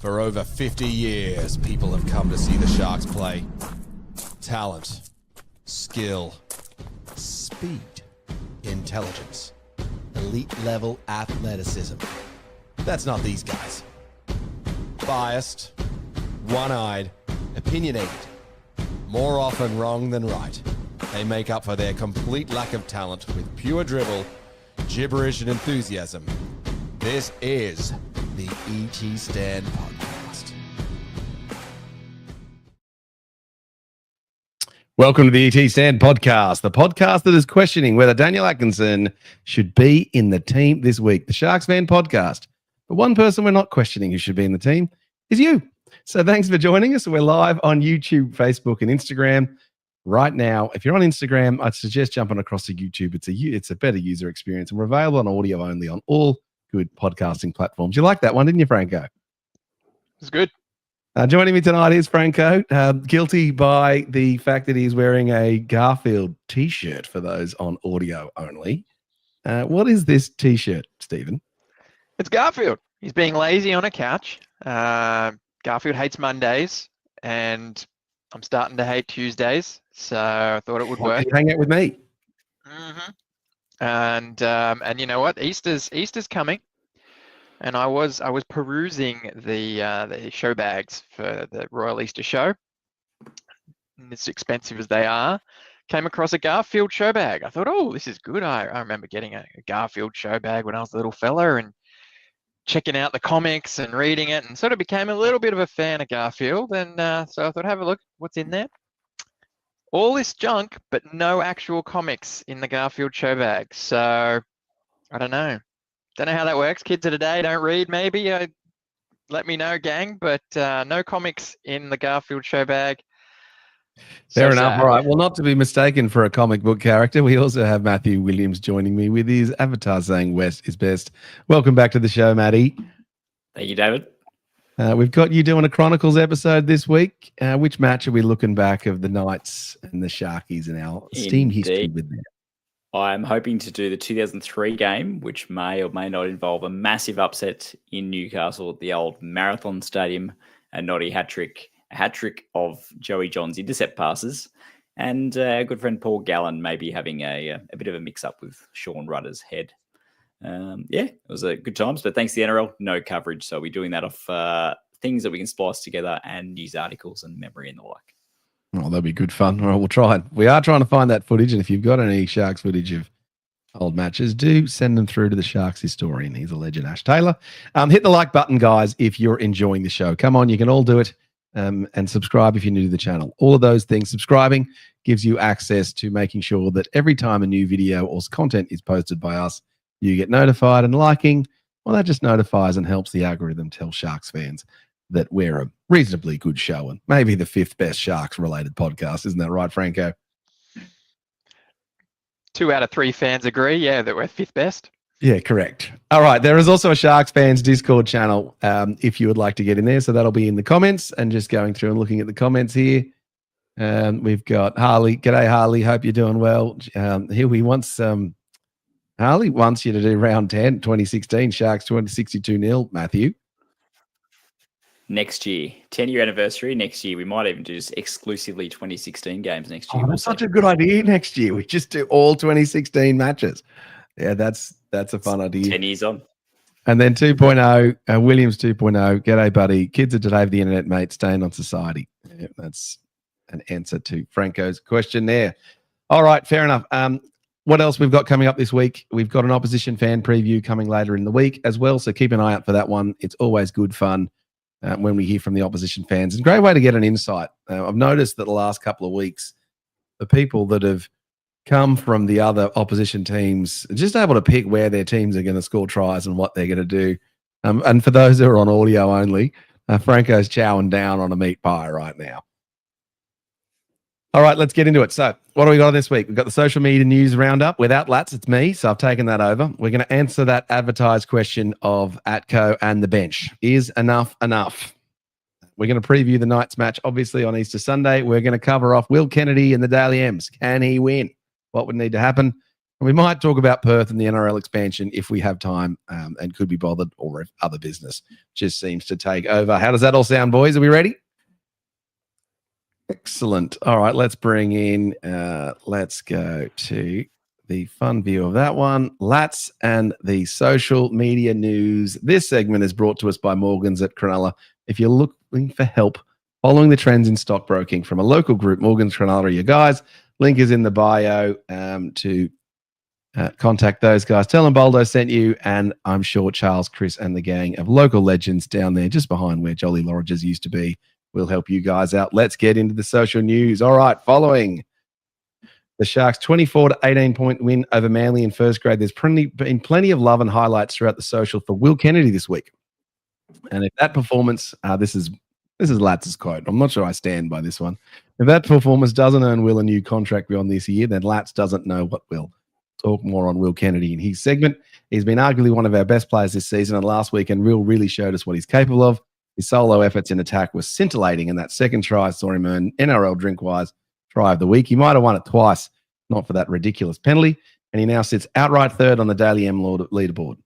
For over 50 years, people have come to see the Sharks play. Talent, skill, speed, intelligence, elite-level athleticism. That's not these guys. Biased, one-eyed, opinionated. More often wrong than right. They make up for their complete lack of talent with pure dribble, gibberish, and enthusiasm. This is the ET Stand Podcast. Welcome to the ET Stand Podcast, the podcast that is questioning whether Daniel Atkinson should be in the team this week. The Sharks Fan Podcast. But one person we're not questioning who should be in the team is you. So thanks for joining us. We're live on YouTube, Facebook, and Instagram right now. If you're on Instagram, I'd suggest jumping across to YouTube. It's a better user experience, and we're available on audio only on all good podcasting platforms. You liked that one, didn't you, Franco? It's good. Joining me tonight is Franco, guilty by the fact that he's wearing a Garfield t-shirt for those on audio only. What is this t-shirt, Stephen? It's Garfield. He's being lazy on a couch. Garfield hates Mondays, and I'm starting to hate Tuesdays, so I thought it would work. Hang out with me. Mm-hmm. And you know what? Easter's coming, and I was perusing the show bags for the Royal Easter Show. And as expensive as they are, came across a Garfield show bag. I thought, oh, this is good. I remember getting a Garfield show bag when I was a little fella and checking out the comics and reading it, and sort of became a little bit of a fan of Garfield. And so I thought, have a look, what's in there? All this junk, but no actual comics in the Garfield show bag. So I don't know how that works. Kids of today don't read, maybe. Let me know, gang. But no comics in the Garfield show bag. Fair enough. All right. Well, not to be mistaken for a comic book character, we also have Matthew Williams joining me with his avatar saying West is best. Welcome back to the show, Matty. Thank you, David. We've got you doing a Chronicles episode this week. Which match are we looking back of the Knights and the Sharkies in our steam history with them? I'm hoping to do the 2003 game, which may or may not involve a massive upset in Newcastle at the old Marathon Stadium, a naughty hat-trick of Joey John's intercept passes, and our good friend Paul Gallen maybe having a bit of a mix-up with Sean Rudder's head. It was a good times, but thanks to the NRL, no coverage. So we're doing that off things that we can splice together and news articles and memory and the like. Oh, that'll be good fun. All right, we'll try it. We are trying to find that footage, and if you've got any Sharks footage of old matches, do send them through to the Sharks historian. He's a legend, Ash Taylor. Hit the like button, guys, if you're enjoying the show. Come on, you can all do it. And subscribe if you're new to the channel. All of those things. Subscribing gives you access to making sure that every time a new video or content is posted by us, you get notified. And liking, well, that just notifies and helps the algorithm tell Sharks fans that we're a reasonably good show and maybe the fifth best Sharks-related podcast. Isn't that right, Franco? 2 out of 3 fans agree, that we're fifth best. Yeah, correct. All right. There is also a Sharks fans Discord channel if you would like to get in there. So that'll be in the comments, and just going through and looking at the comments here. We've got Harley. G'day, Harley. Hope you're doing well. Here we want some. Harley wants you to do round 10, 2016, Sharks 262-0, Matthew. Next year, 10-year anniversary next year. We might even do just exclusively 2016 games next year. Oh, that's such a good idea next year. We just do all 2016 matches. Yeah, that's a fun idea. 10 years on. And then 2.0, Williams 2.0. G'day, buddy. Kids of today of the internet, mate, staying on society. Yeah, that's an answer to Franco's question there. All right, fair enough. What else we've got coming up this week? We've got an opposition fan preview coming later in the week as well, so keep an eye out for that one. It's always good fun when we hear from the opposition fans. It's a great way to get an insight. I've noticed that the last couple of weeks, the people that have come from the other opposition teams just able to pick where their teams are going to score tries and what they're going to do. And for those who are on audio only, Franco's chowing down on a meat pie right now. All right, let's get into it. So what do we got this week? We've got the social media news roundup. Without Lats, it's me, so I've taken that over. We're going to answer that advertised question of Atko and the bench. Is enough enough? We're going to preview the Knights match, obviously, on Easter Sunday. We're going to cover off Will Kennedy and the Daly M's. Can he win? What would need to happen? We might talk about Perth and the NRL expansion if we have time and could be bothered, or if other business just seems to take over. How does that all sound, boys? Are we ready? Excellent. All right, let's bring in, let's go to the fun view of that one. Lats and the social media news. This segment is brought to us by Morgans at Cronulla. If you're looking for help following the trends in stockbroking from a local group, Morgans Cronulla are your guys. Link is in the bio to contact those guys. Tell them Boldo sent you, and I'm sure Charles, Chris, and the gang of local legends down there just behind where Jolly Lodges used to be will help you guys out. Let's get into the social news. All right, following the Sharks' 24-18 point win over Manly in first grade, there's been plenty of love and highlights throughout the social for Will Kennedy this week. And if that performance, this is Latz's quote. I'm not sure I stand by this one. If that performance doesn't earn Will a new contract beyond this year, then Latz doesn't know what will. Talk more on Will Kennedy in his segment. He's been arguably one of our best players this season, and last weekend Will really showed us what he's capable of. His solo efforts in attack were scintillating, and that second try saw him earn NRL Drinkwise Try of the Week. He might have won it twice, not for that ridiculous penalty, and he now sits outright third on the Daily M leaderboard.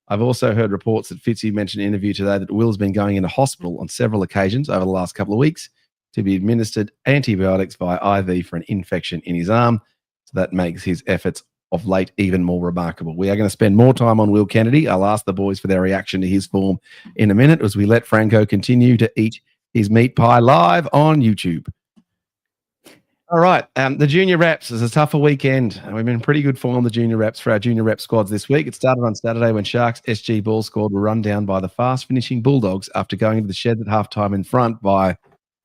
I've also heard reports that Fitzy mentioned in an interview today that Will's been going into hospital on several occasions over the last couple of weeks to be administered antibiotics via IV for an infection in his arm. So that makes his efforts of late even more remarkable. We are going to spend more time on Will Kennedy. I'll ask the boys for their reaction to his form in a minute as we let Franco continue to eat his meat pie live on YouTube. All right, the junior reps is a tougher weekend. We've been in pretty good form, the junior reps, for our junior rep squads this week. It started on Saturday when Sharks SG Ball squad were run down by the fast-finishing Bulldogs after going into the sheds at halftime in front by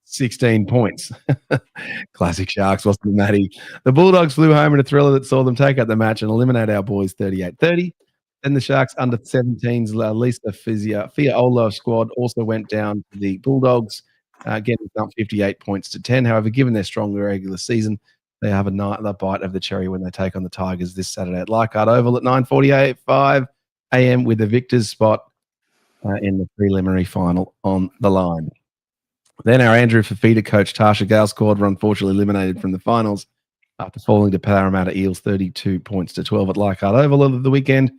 16 points. Classic Sharks, wasn't it, Matty? The Bulldogs flew home in a thriller that saw them take out the match and eliminate our boys 38-30. Then the Sharks under-17s Lisa Fiaola squad also went down to the Bulldogs, getting up 58 points to 10. However, given their strong regular season, they have another bite of the cherry when they take on the Tigers this Saturday at Leichhardt Oval at 9:45 a.m. with the Victors spot in the preliminary final on the line. Then our Andrew Fafita coach Tasha Gale squad were unfortunately eliminated from the finals after falling to Parramatta Eels 32 points to 12 at Leichhardt Oval over the weekend.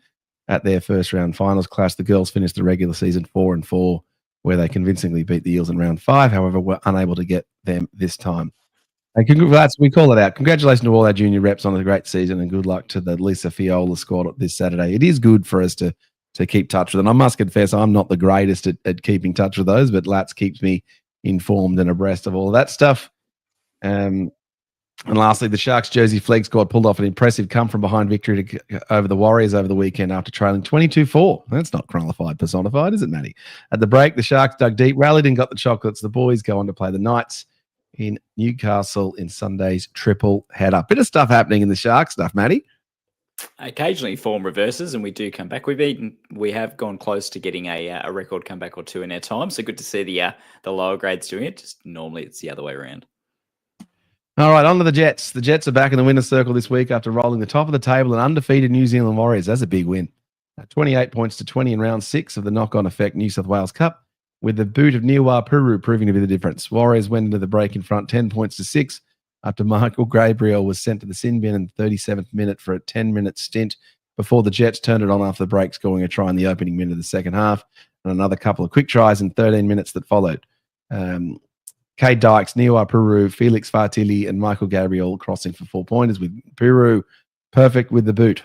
At their first round finals clash, the girls finished the regular season 4-4, where they convincingly beat the Eels in round 5. However, were unable to get them this time. And congrats, we call it out. Congratulations to all our junior reps on a great season, and good luck to the Lisa Fiaola squad this Saturday. It is good for us to keep touch with them. I must confess, I'm not the greatest at keeping touch with those, but Lats keeps me informed and abreast of all of that stuff. And lastly, the Sharks jersey flag squad pulled off an impressive come-from-behind victory over the Warriors over the weekend after trailing 22-4. That's not Cronulla personified, is it, Matty? At the break, the Sharks dug deep, rallied and got the chocolates. The boys go on to play the Knights in Newcastle in Sunday's triple header. Bit of stuff happening in the Sharks stuff, Matty. Occasionally form reverses and we do come back. We have gone close to getting a record comeback or two in our time. So good to see the lower grades doing it. Just normally it's the other way around. All right, on to the Jets. The Jets are back in the winner's circle this week after rolling the top of the table and undefeated New Zealand Warriors. That's a big win. 28 points to 20 in round 6 of the knock-on effect New South Wales Cup, with the boot of Niwa Puru proving to be the difference. Warriors went into the break in front 10 points to 6 after Michael Gabriel was sent to the sin bin in the 37th minute for a 10-minute stint before the Jets turned it on after the break, scoring a try in the opening minute of the second half and another couple of quick tries in 13 minutes that followed. Cade Dykes, Niwa Puru, Felix Fartilli, and Michael Gabriel crossing for 4-pointers, with Puru perfect with the boot.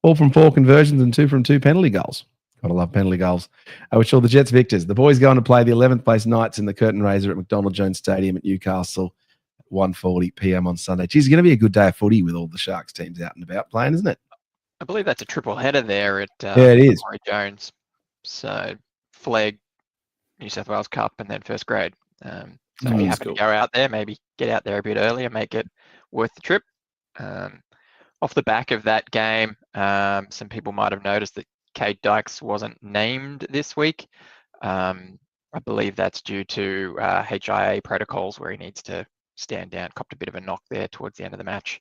4 from 4 conversions and 2 from 2 penalty goals. Gotta love penalty goals. Which saw the Jets victors. The boys going to play the 11th place Knights in the curtain raiser at McDonald Jones Stadium at Newcastle at 1:40 p.m. on Sunday. Geez, it's going to be a good day of footy with all the Sharks teams out and about playing, isn't it? I believe that's a triple header there at it is. Murray Jones. So flag, New South Wales Cup, and then first grade. So if you happen to go out there, maybe get out there a bit earlier, make it worth the trip. Off the back of that game, some people might have noticed that Cade Dykes wasn't named this week. I believe that's due to HIA protocols where he needs to stand down, copped a bit of a knock there towards the end of the match.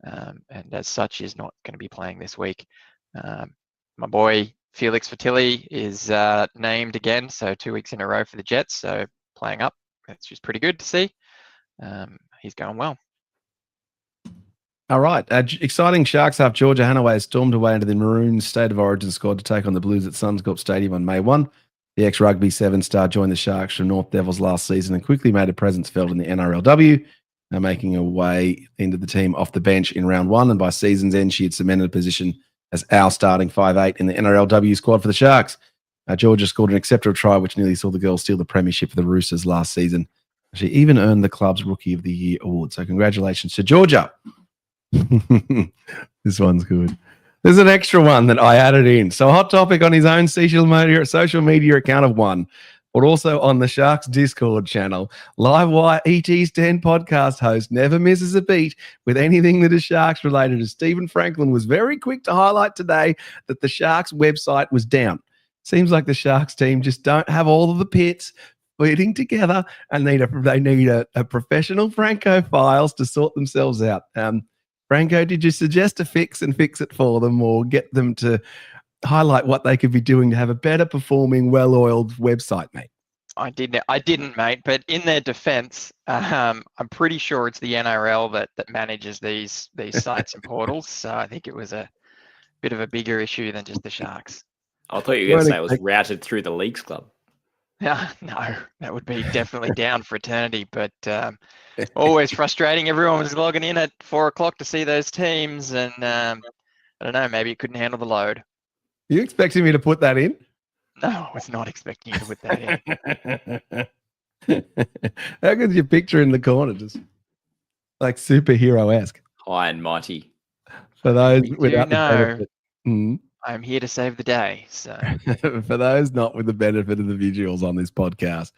And as such, is not going to be playing this week. My boy Felix Fartilli is named again, so 2 weeks in a row for the Jets, so playing up. That's just pretty good to see. He's going well. All right. Exciting Sharks half. Georgia Hanaway stormed away into the Maroons State of Origin squad to take on the Blues at Suncorp Stadium on May 1. The ex-rugby 7-star joined the Sharks from North Devils last season and quickly made a presence felt in the NRLW, making her way into the team off the bench in round 1. And by season's end, she had cemented a position as our starting 5'8" in the NRLW squad for the Sharks. Georgia scored an exceptional try, which nearly saw the girls steal the premiership for the Roosters last season. She even earned the club's Rookie of the Year award. So congratulations to Georgia. This one's good. There's an extra one that I added in. So Hot Topic on his own social media account of one, but also on the Sharks Discord channel. Livewire ET's 10 podcast host never misses a beat with anything that is Sharks related. As Stephen Franklin was very quick to highlight today that the Sharks website was down. Seems like the Sharks team just don't have all of the pits fitting together and they need a professional Franco files to sort themselves out. Franco, did you suggest a fix and fix it for them, or get them to highlight what they could be doing to have a better performing, well-oiled website, mate? I didn't, mate. But in their defence, I'm pretty sure it's the NRL that manages these sites and portals. So I think it was a bit of a bigger issue than just the Sharks. I thought you were going to say it was routed through the Leagues Club. No, that would be definitely down for eternity. But always frustrating. Everyone was logging in at 4 o'clock to see those teams, and I don't know, maybe it couldn't handle the load. You expecting me to put that in? No, I was not expecting you to put that in. How good's your picture in the corner? Just like superhero-esque. High and mighty. For those without the benefit. I'm here to save the day. So for those not with the benefit of the visuals on this podcast,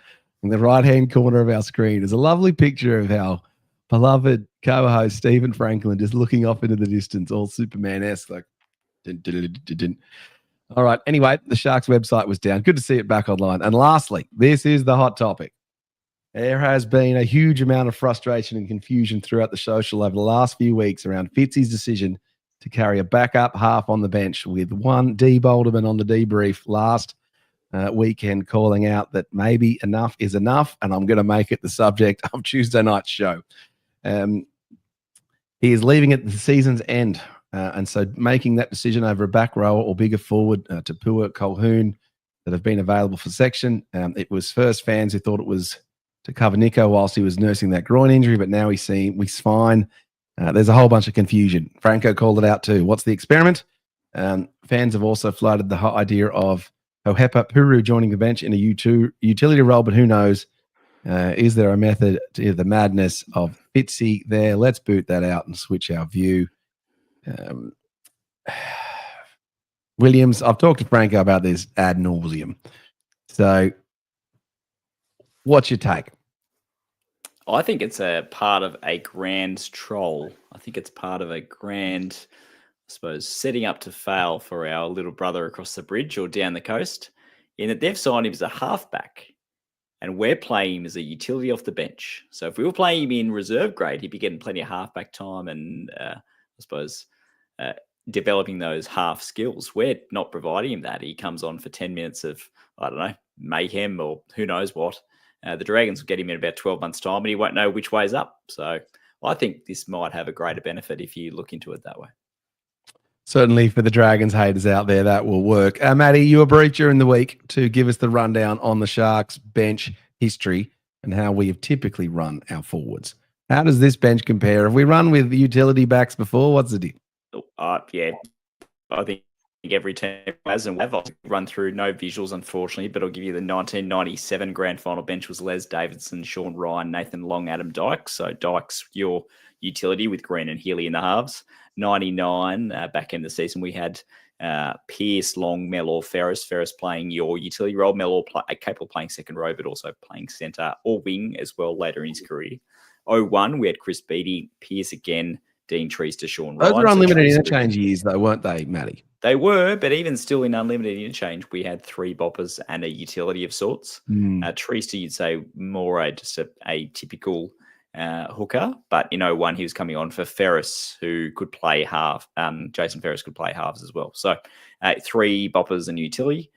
in the right-hand corner of our screen is a lovely picture of our beloved co-host Stephen Franklin just looking off into the distance, all Superman-esque, like All right. Anyway, the Sharks website was down. Good to see it back online. And lastly, this is the hot topic. There has been a huge amount of frustration and confusion throughout the social over the last few weeks around Fitzy's decision to carry a backup half on the bench, with one D Boldeman on the debrief last weekend calling out that maybe enough is enough, and I'm going to make it the subject of Tuesday night's show. He is leaving at the season's end, and so making that decision over a back row or bigger forward to Pua, Colquhoun that have been available for section. It was first fans who thought it was to cover Nico whilst he was nursing that groin injury, but now he's fine. There's a whole bunch of confusion. Franco called it out too. What's the experiment? Fans have also floated the idea of Hohepa Puru joining the bench in a utility role, but who knows? Is there a method to the madness of Fitzy there? Let's boot that out and switch our view. Williams, I've talked to Franco about this ad nauseum. So what's your take? I think it's a part of a grand troll. I think it's part of a grand, I suppose, setting up to fail for our little brother across the bridge or down the coast, in that they've signed him as a halfback and we're playing him as a utility off the bench. So if we were playing him in reserve grade, he'd be getting plenty of halfback time and, I suppose, developing those half skills. We're not providing him that. He comes on for 10 minutes of, I don't know, mayhem or who knows what. The Dragons will get him in about 12 months' time and he won't know which way's up. So I think this might have a greater benefit if you look into it that way. Certainly for the Dragons haters out there, that will work. Matty, you were briefed during the week to give us the rundown on the Sharks bench history and how we have typically run our forwards. How does this bench compare? Have we run with utility backs before? What's the deal? Yeah, I think every team has, and we've run through no visuals, unfortunately, but I'll give you the 1997 grand final bench was Les Davidson, Sean Ryan, Nathan Long, Adam Dykes. So Dykes, your utility with Green and Healy in the halves. 99, back in the season, we had Pearce, Long, Mellor, Ferris playing your utility role. Mellor capable of playing second row, but also playing centre or wing as well later in his career. 01, we had Chris Beattie, Pearce again, Dean Trees to Sean Ryan. Those were unlimited interchange years, though, weren't they, Matty? They were, but even still in unlimited interchange, we had three boppers and a utility of sorts. Trees, you'd say more just a typical hooker, but in 01 he was coming on for Ferris, who could play half. Jason Ferris could play halves as well. So three boppers and utility.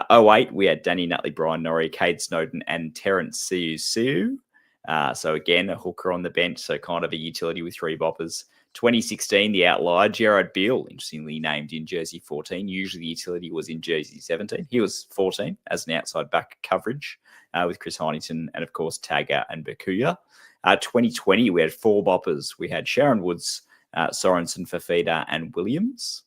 08 we had Danny Nutley, Brian Norrie, Cade Snowden, and Terrence Siu. So again, a hooker on the bench, so kind of a utility with three boppers. 2016, the outlier, Gerard Beale, interestingly named in jersey 14. Usually the utility was in jersey 17. He was 14 as an outside back coverage with Chris Heinington and, of course, Tagger and Bakuya. 2020, we had 4 boppers. We had Sharon Woods, Sorensen, Fafita, and Williams.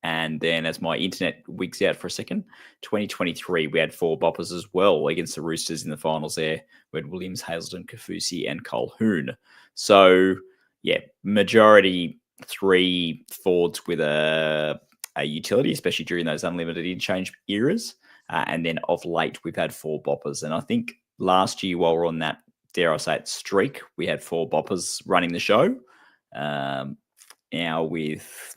And then as my internet wigs out for a second, 2023, we had 4 boppers as well against the Roosters in the finals there. We had Williams, Hazelden, Kafusi, and Colquhoun. So, yeah, majority 3 forwards with a utility, especially during those unlimited interchange eras. And then of late, we've had 4 boppers. And I think last year, while we're on that, dare I say it, streak, we had 4 boppers running the show. Now with...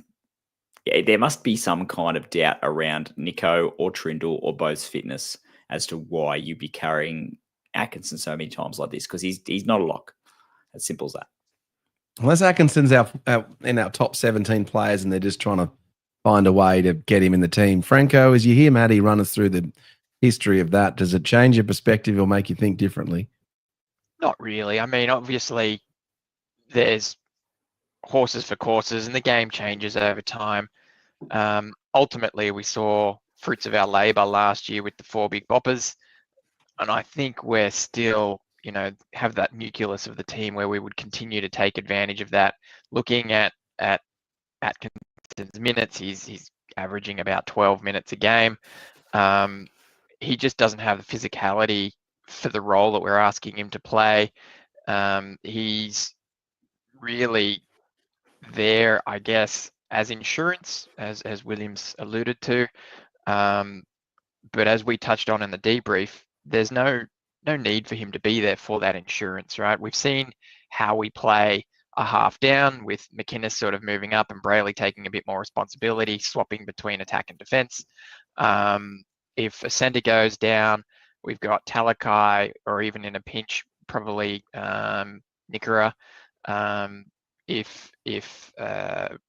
Yeah, there must be some kind of doubt around Nico or Trindle or both's fitness as to why you'd be carrying Atkinson so many times like this, because he's not a lock. As simple as that. Unless Atkinson's in our top 17 players and they're just trying to find a way to get him in the team. Franco, as you hear Matty run us through the history of that, does it change your perspective or make you think differently? Not really. I mean, obviously, there's horses for courses and the game changes over time. Ultimately, we saw fruits of our labour last year with the 4 big boppers, and I think we're still, have that nucleus of the team where we would continue to take advantage of that. Looking at Atkinson's minutes, he's averaging about 12 minutes a game. He just doesn't have the physicality for the role that we're asking him to play. He's really there, I guess, as insurance, as Williams alluded to. But as we touched on in the debrief, there's no need for him to be there for that insurance, right? We've seen how we play a half down with McInnes sort of moving up and Brayley taking a bit more responsibility, swapping between attack and defence. If a centre goes down, we've got Talakai, or even in a pinch, probably Nikora. If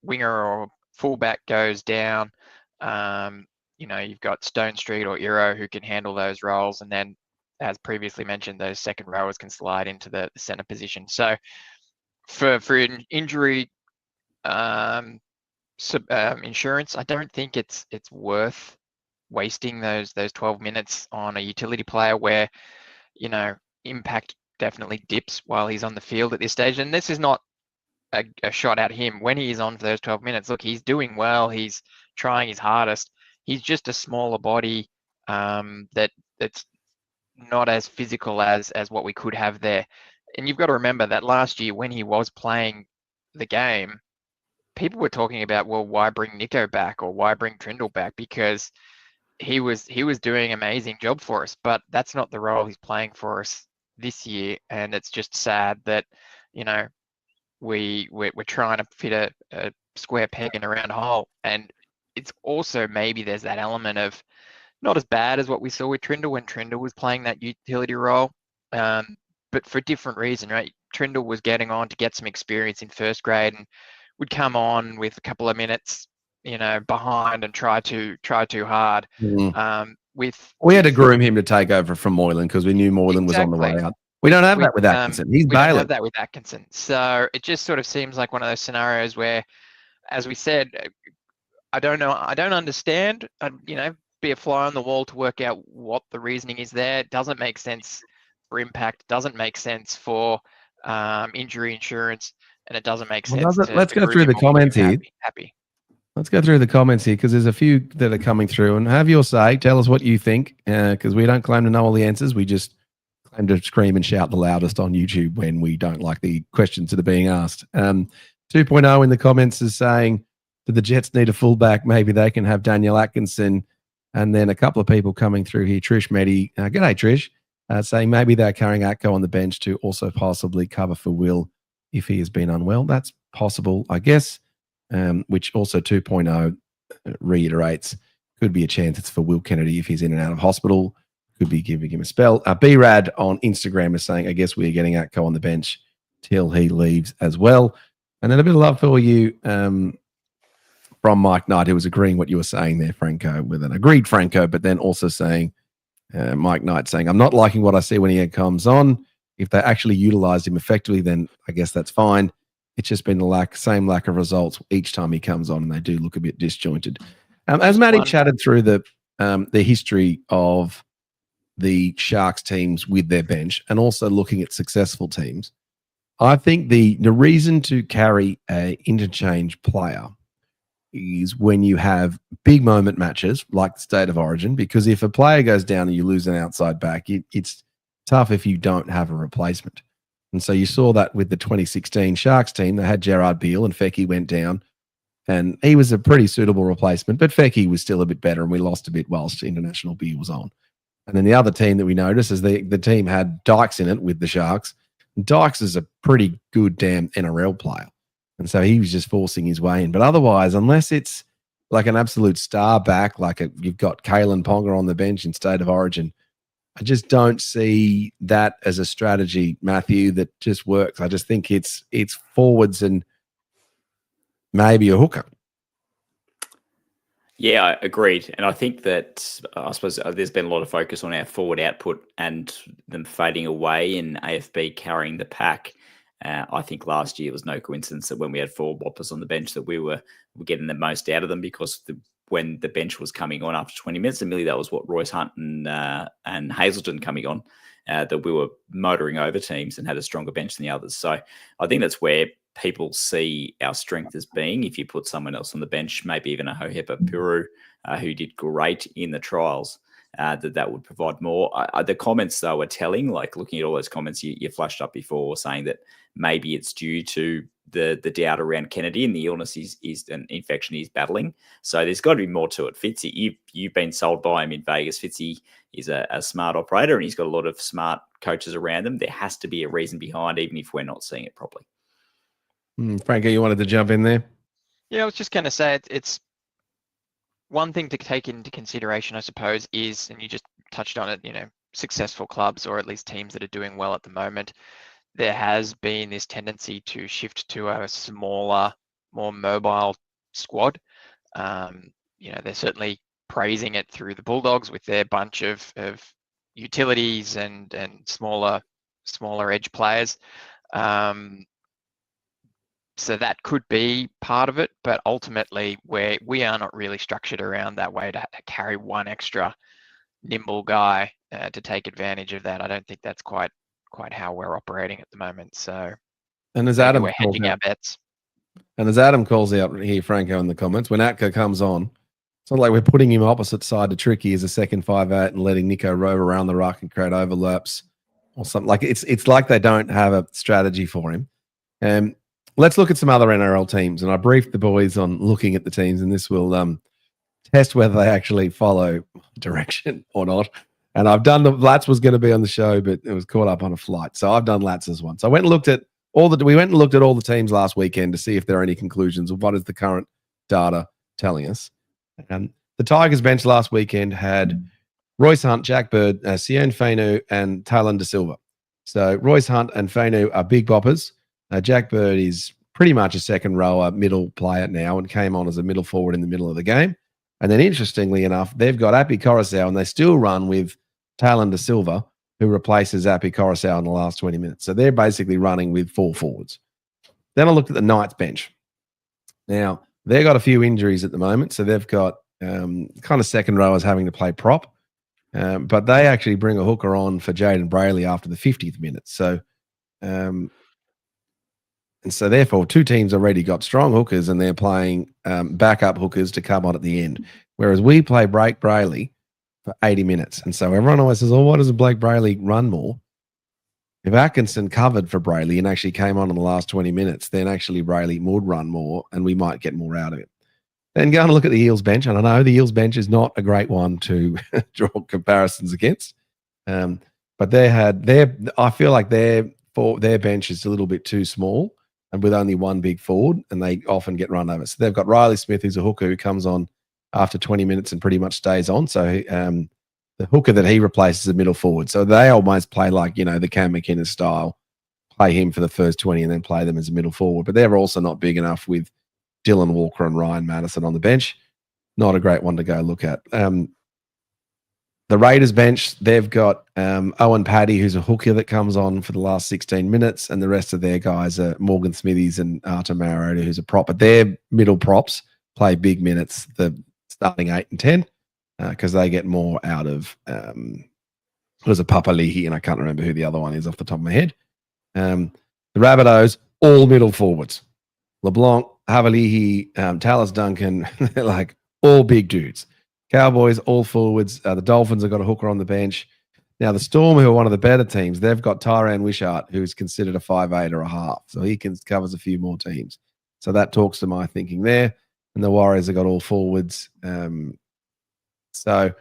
winger or fullback goes down, you've got Stone Street or Iro who can handle those roles, and then, as previously mentioned, those second rowers can slide into the centre position. So, for injury insurance, I don't think it's worth wasting those 12 minutes on a utility player where, impact definitely dips while he's on the field at this stage. And this is not a shot at him when he is on for those 12 minutes. Look, he's doing well. He's trying his hardest. He's just a smaller body that's not as physical as what we could have there. And you've got to remember that last year when he was playing the game, people were talking about, well, why bring Nico back or why bring Trindle back? Because he was doing an amazing job for us, but that's not the role he's playing for us this year. And it's just sad that, we're trying to fit a square peg in a round hole. And it's also, maybe there's that element of not as bad as what we saw with Trindle when Trindle was playing that utility role, but for a different reason, right? Trindle was getting on to get some experience in first grade and would come on with a couple of minutes, behind and try too hard. Mm-hmm. We had to groom him to take over from Moylan because we knew Moylan was on the way out. We don't have that with Atkinson. He's we Bailey. don't have that with Atkinson. So it just sort of seems like one of those scenarios where, as we said, I don't know. I don't understand. Be a fly on the wall to work out what the reasoning is there. It doesn't make sense for impact. Doesn't make sense for injury insurance, and it doesn't make sense. Let's go through the comments here. Happy. Let's go through the comments here because there's a few that are coming through. And have your say. Tell us what you think, because we don't claim to know all the answers. We just claim to scream and shout the loudest on YouTube when we don't like the questions that are being asked. 2.0 in the comments is saying, do the Jets need a fullback? Maybe they can have Daniel Atkinson. And then a couple of people coming through here. Trish Meddy, g'day Trish, saying maybe they're carrying Atko on the bench to also possibly cover for Will if he has been unwell. That's possible, I guess, which also 2.0 reiterates could be a chance it's for Will Kennedy if he's in and out of hospital. Could be giving him a spell. B-Rad on Instagram is saying, I guess we're getting Atko on the bench till he leaves as well. And then a bit of love for you from Mike Knight, who was agreeing what you were saying there, Franco, with an agreed Franco, but then also saying, Mike Knight saying, I'm not liking what I see when he comes on. If they actually utilized him effectively, then I guess that's fine. It's just been the same lack of results each time he comes on, and they do look a bit disjointed. As Matty chatted through the history of the Sharks teams with their bench and also looking at successful teams, I think the reason to carry a interchange player is when you have big moment matches like the State of Origin, because if a player goes down and you lose an outside back, it's tough if you don't have a replacement. And so you saw that with the 2016 Sharks team. They had Gerard Beale and Fecky went down, and he was a pretty suitable replacement, but Fecky was still a bit better, and we lost a bit whilst international Beale was on. And then the other team that we noticed is the team had Dykes in it with the Sharks. Dykes is a pretty good damn NRL player. And so he was just forcing his way in. But otherwise, unless it's like an absolute star back, like you've got Kalen Ponga on the bench in State of Origin, I just don't see that as a strategy, Matthew, that just works. I just think it's forwards and maybe a hooker. Yeah, I agreed. And I think that I suppose there's been a lot of focus on our forward output and them fading away and AFB carrying the pack. I think last year it was no coincidence that when we had 4 whoppers on the bench that we were getting the most out of them, because when the bench was coming on after 20 minutes, and really that was what Royce Hunt and Hazelton coming on, that we were motoring over teams and had a stronger bench than the others. So I think that's where people see our strength as being. If you put someone else on the bench, maybe even a Hohepa Puru, who did great in the trials, that would provide more. The comments, though, are telling. Like looking at all those comments you flashed up before, saying that maybe it's due to the doubt around Kennedy and the illness is an infection he's battling. So there's got to be more to it. Fitzy, you've been sold by him in Vegas. Fitzy is a smart operator, and he's got a lot of smart coaches around him. There has to be a reason behind, even if we're not seeing it properly. Franco, you wanted to jump in there? Yeah, I was just going to say it's one thing to take into consideration, I suppose, is, and you just touched on it, successful clubs, or at least teams that are doing well at the moment, there has been this tendency to shift to a smaller, more mobile squad. They're certainly praising it through the Bulldogs with their bunch of utilities and smaller edge players. So that could be part of it, but ultimately we are not really structured around that way to carry one extra nimble guy to take advantage of that. I don't think that's quite how we're operating at the moment. So, and as Adam we're hedging our bets. And as Adam calls out here, Franco, in the comments, when Atko comes on, it's not like we're putting him opposite side to Tricky as a second 5'8" and letting Nico rove around the ruck and create overlaps or something. Like it's like they don't have a strategy for him. Let's look at some other NRL teams, and I briefed the boys on looking at the teams, and this will test whether they actually follow direction or not. And I've done Lats was going to be on the show, but it was caught up on a flight, so I've done Lats's one. So I went and looked at all the teams last weekend to see if there are any conclusions of what is the current data telling us. The Tigers bench last weekend had Royce Hunt, Jack Bird, Sione Fainu, and Talon De Silva. So Royce Hunt and Fainu are big boppers. Jack Bird is pretty much a second rower, middle player now, and came on as a middle forward in the middle of the game. And then interestingly enough, they've got Api Coruscant, and they still run with Talon De Silva, who replaces Api Coruscant in the last 20 minutes. So they're basically running with 4 forwards. Then I looked at the Knights bench. Now, they've got a few injuries at the moment, so they've got kind of second rowers having to play prop. But they actually bring a hooker on for Jaden Brayley after the 50th minute. So, and so therefore 2 teams already got strong hookers, and they're playing backup hookers to come on at the end. Whereas we play Blake Brayley for 80 minutes. And so everyone always says, why doesn't Blake Brayley run more? If Atkinson covered for Brayley and actually came on in the last 20 minutes, then actually Brayley would run more and we might get more out of it. Then go and look at the Eels bench. And I know the Eels bench is not a great one to draw comparisons against. But I feel like their bench is a little bit too small and with only one big forward, and they often get run over. So they've got Riley Smith, who's a hooker who comes on after 20 minutes and pretty much stays on. So the hooker that he replaces is a middle forward. So they almost play like, the Cam McInnes style, play him for the first 20 and then play them as a middle forward. But they're also not big enough with Dylan Walker and Ryan Madison on the bench. Not a great one to go look at. The Raiders bench, they've got Owen Paddy, who's a hooker that comes on for the last 16 minutes, and the rest of their guys are Morgan Smithies and Artur Mariota, who's a prop. But their middle props play big minutes, the starting 8 and 10, because they get more out of there's a Papali'i, and I can't remember who the other one is off the top of my head. The Rabbitohs, all middle forwards. LeBlanc, Havalihi, Tallis Duncan, they're like all big dudes. Cowboys, all forwards. The Dolphins have got a hooker on the bench. Now, the Storm, who are one of the better teams, they've got Tyran Wishart, who's considered a 5'8" or a half. So he covers a few more teams. So that talks to my thinking there. And the Warriors have got all forwards. So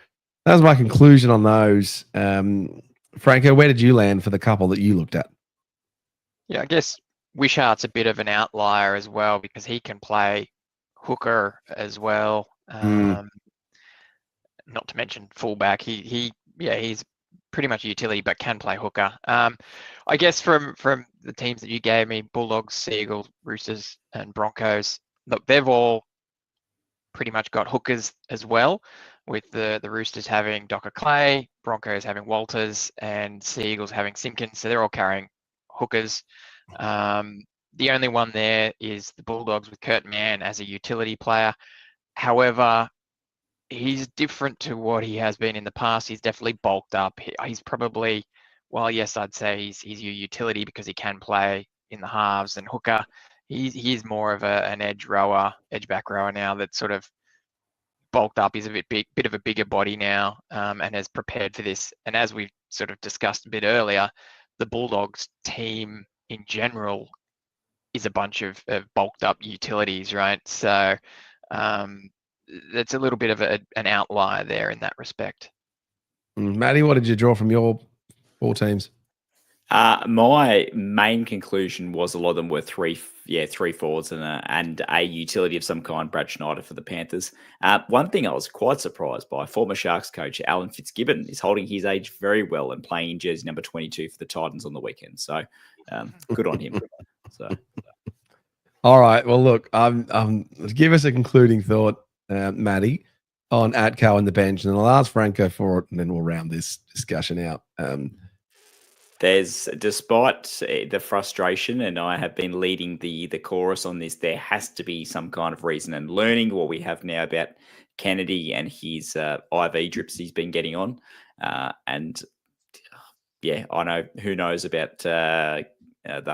that was my conclusion on those. Franco, where did you land for the couple that you looked at? Yeah, I guess Wishart's a bit of an outlier as well because he can play hooker as well. Not to mention fullback. He's pretty much a utility, but can play hooker. I guess from the teams that you gave me, Bulldogs, Seagulls, Roosters, and Broncos, look, they've all pretty much got hookers as well, with the Roosters having Docker Clay, Broncos having Walters, and Seagulls having Simpkins. So they're all carrying hookers. The only one there is the Bulldogs with Kurt Mann as a utility player. However, he's different to what he has been in the past. He's definitely bulked up. He's probably, well, yes, I'd say he's your utility because he can play in the halves and hooker. He's more of an edge back rower now that's sort of bulked up. He's a bit of a bigger body now, and has prepared for this. And as we've sort of discussed a bit earlier, the Bulldogs team in general is a bunch of bulked up utilities, right? So that's a little bit of an outlier there in that respect. Matty, what did you draw from your 4 teams? My main conclusion was a lot of them were three forwards and a utility of some kind, Brad Schneider for the Panthers. One thing I was quite surprised by, former Sharks coach Alan Fitzgibbon is holding his age very well and playing in jersey number 22 for the Titans on the weekend. So good on him. So, all right. Well, look, give us a concluding thought, Matty, on Atko and the bench, and then I'll ask Franco for it, and then we'll round this discussion out. Despite the frustration, and I have been leading the chorus on this, there has to be some kind of reason, and learning what we have now about Kennedy and his IV drips he's been getting on. And yeah, I know who knows about the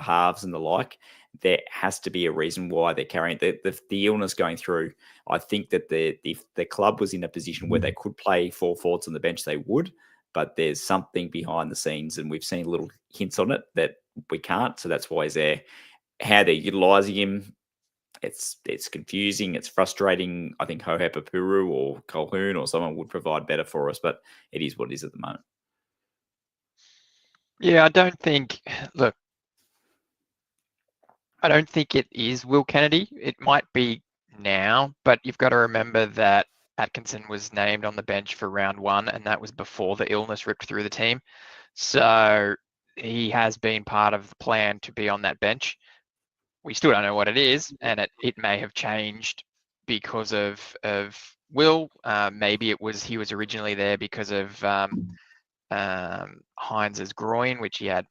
halves and the like. There has to be a reason why they're carrying the illness going through. I think that if the club was in a position where they could play 4 forwards on the bench, they would. But there's something behind the scenes, and we've seen little hints on it that we can't. So that's why he's there. How they're utilising him, it's confusing. It's frustrating. I think Hohepapuru or Colquhoun or someone would provide better for us, but it is what it is at the moment. Yeah, I don't think it is Will Kennedy. It might be now, but you've got to remember that Atkinson was named on the bench for round 1, and that was before the illness ripped through the team. So he has been part of the plan to be on that bench. We still don't know what it is, and it may have changed because of Will. Maybe he was originally there because of Hines' groin, which he had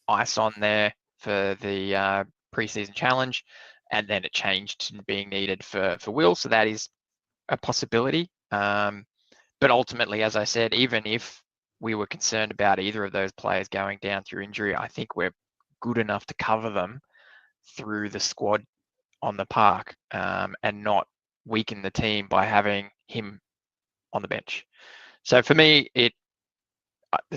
ice on there for the preseason challenge, and then it changed to being needed for Will. So that is a possibility. But ultimately, as I said, even if we were concerned about either of those players going down through injury, I think we're good enough to cover them through the squad on the park, and not weaken the team by having him on the bench. So for me, the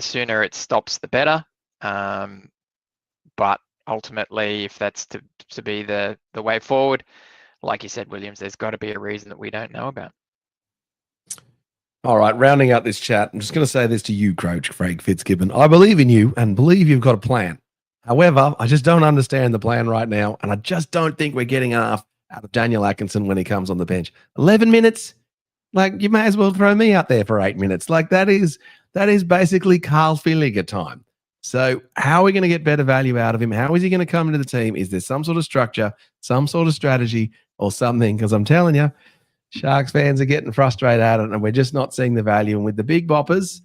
sooner it stops, the better. But ultimately, if that's to be the way forward, like you said, Williams, there's got to be a reason that we don't know about. All right, rounding out this chat, I'm just going to say this to you, Coach Craig Fitzgibbon. I believe in you and believe you've got a plan. However, I just don't understand the plan right now, and I just don't think we're getting enough out of Daniel Atkinson when he comes on the bench. 11 minutes? Like, you may as well throw me out there for 8 minutes. Like, that is basically Carl Filiger time. So how are we going to get better value out of him? How is he going to come into the team? Is there some sort of structure, some sort of strategy or something? Because I'm telling you, Sharks fans are getting frustrated at it, and we're just not seeing the value. And with the big boppers,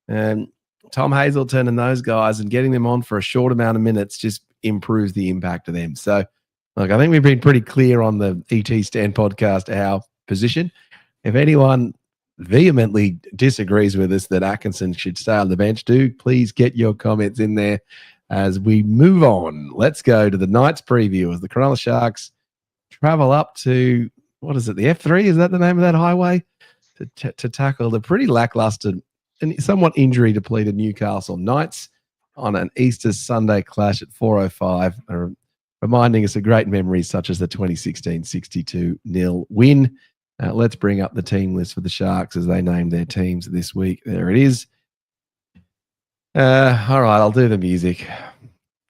Tom Hazelton and those guys, and getting them on for a short amount of minutes just improves the impact of them. So, look, I think we've been pretty clear on the ET Stand podcast our position. If anyone vehemently disagrees with us that Atkinson should stay on the bench, do please get your comments in there as we move on. Let's go to the night's preview as the Cronulla Sharks travel up to, what is it, the F3? Is that the name of that highway? To tackle the pretty lackluster and somewhat injury-depleted Newcastle Knights on an Easter Sunday clash at 4:05, reminding us of great memories such as the 2016 62-0 win. Let's bring up the team list for the Sharks as they name their teams this week. There it is. All right, I'll do the music.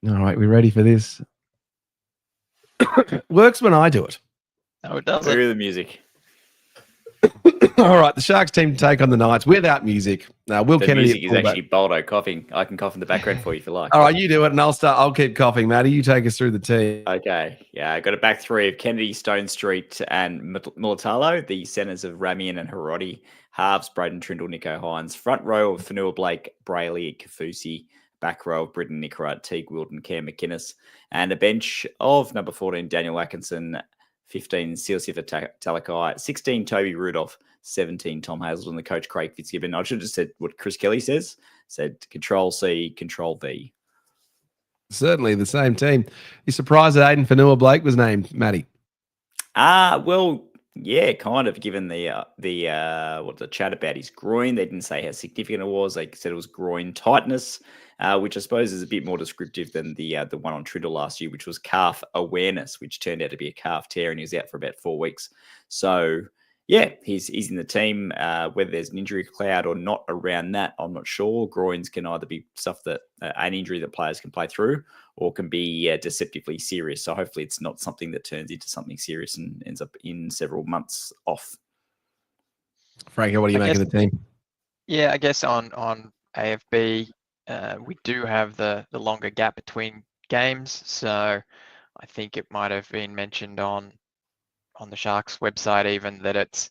All right, we ready for this? Works when I do it. No, it doesn't. Hear the music. All right, the Sharks team to take on the Knights without music. Will The Kennedy music is actually Boldo coughing. I can cough in the background for you if you like. All right, you do it, and I'll keep coughing, Matty. You take us through the team. Okay. Yeah, I got a back three of Kennedy, Stone Street, and Mulatalo. The centres of Ramian and Hiroti. Halves, Braden Trindle, Nico Hines. Front row of Fanua Blake, Brayley, Kafusi. Back row of Britton Nicorette, Teague Wilton, Cam McInnes. And a bench of number 14, Daniel Atkinson. 15, Sifa Talakai. 16, Toby Rudolph. 17, Tom Hazelton. The coach, Craig Fitzgibbon. I should have just said what Chris Kelly says. Said Control-C, Control-V. Certainly the same team. You surprised that Aiden Fanua Blake was named, Matty? Well, yeah, kind of. Given the chat about his groin, they didn't say how significant it was. They said it was groin tightness, which I suppose is a bit more descriptive than the one on Trindle last year, which was calf awareness, which turned out to be a calf tear, and he was out for about 4 weeks. So yeah, he's in the team. Whether there's an injury cloud or not around that, I'm not sure. Groins can either be stuff that an injury that players can play through, or can be deceptively serious. So hopefully it's not something that turns into something serious and ends up in several months off. Franco, what do you make of the team? Yeah, I guess on AFB, we do have the longer gap between games. So I think it might have been mentioned on the Sharks website even that it's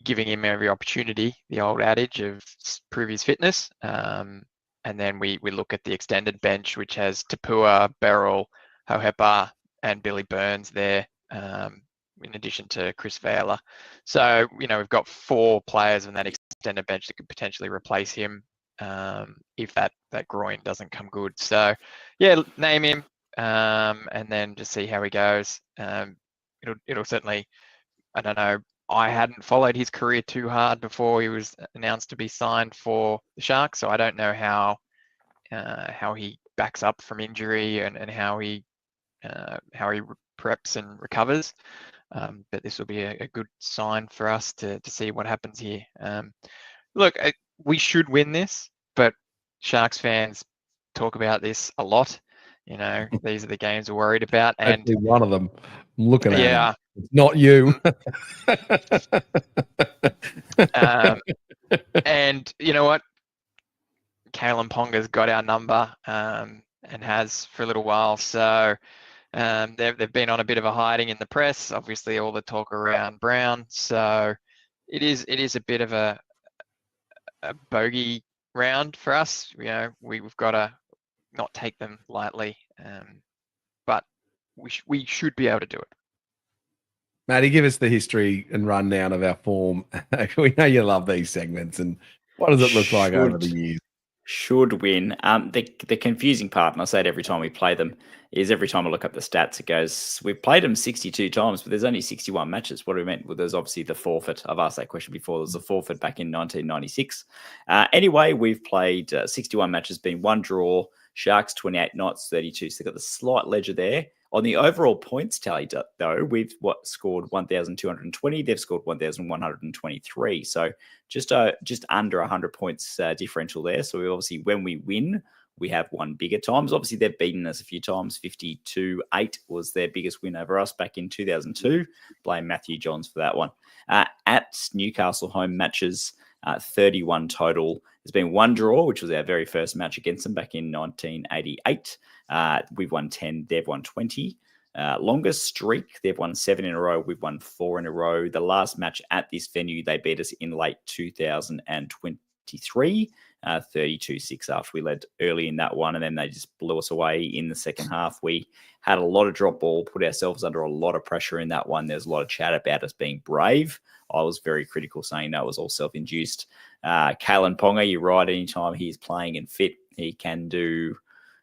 giving him every opportunity, the old adage of prove his fitness. And then we look at the extended bench, which has Tapua, Beryl, Hohepa, and Billy Burns there, in addition to Chris Vela. So, we've got 4 players in that extended bench that could potentially replace him if that groin doesn't come good. So, yeah, name him and then just see how he goes. It'll certainly, I don't know, I hadn't followed his career too hard before he was announced to be signed for the Sharks, so I don't know how he backs up from injury and how he preps and recovers. But this will be a good sign for us to see what happens here. Look, we should win this, but Sharks fans talk about this a lot. These are the games we're worried about, and actually one of them. I'm looking at yeah, it's not you. And you know what? Kalen Ponga's got our number and has for a little while. So they've been on a bit of a hiding in the press. Obviously, all the talk around Brown. So it is a bit of a bogey round for us. We've got to not take them lightly, but we should be able to do it. Matty, give us the history and rundown of our form. We know you love these segments, and what does it look like over the years? Should win. The confusing part, and I say it every time we play them, is every time I look up the stats, it goes, we've played them 62 times, but there's only 61 matches. What do we mean? Well, there's obviously the forfeit. I've asked that question before. There's a forfeit back in 1996. Anyway, we've played 61 matches, been 1 draw, Sharks 28, Knights 32. So they've got the slight ledger there. On the overall points tally, though, we've scored 1,220. They've scored 1,123. So just under 100 points differential there. So we obviously, when we win, we have won bigger times. Obviously, they've beaten us a few times. 52-8 was their biggest win over us back in 2002. Blame Matthew Johns for that one. At Newcastle home matches, 31 total. There's been 1 draw, which was our very first match against them back in 1988. We've won 10, they've won 20. Longest streak, they've won 7 in a row. We've won 4 in a row. The last match at this venue, they beat us in late 2023, 32-6 after we led early in that one, and then they just blew us away in the second half. We had a lot of drop ball, put ourselves under a lot of pressure in that one. There's a lot of chat about us being brave. I was very critical, saying that was all self-induced. Kalen Ponga, you're right. Anytime he's playing and fit, he can do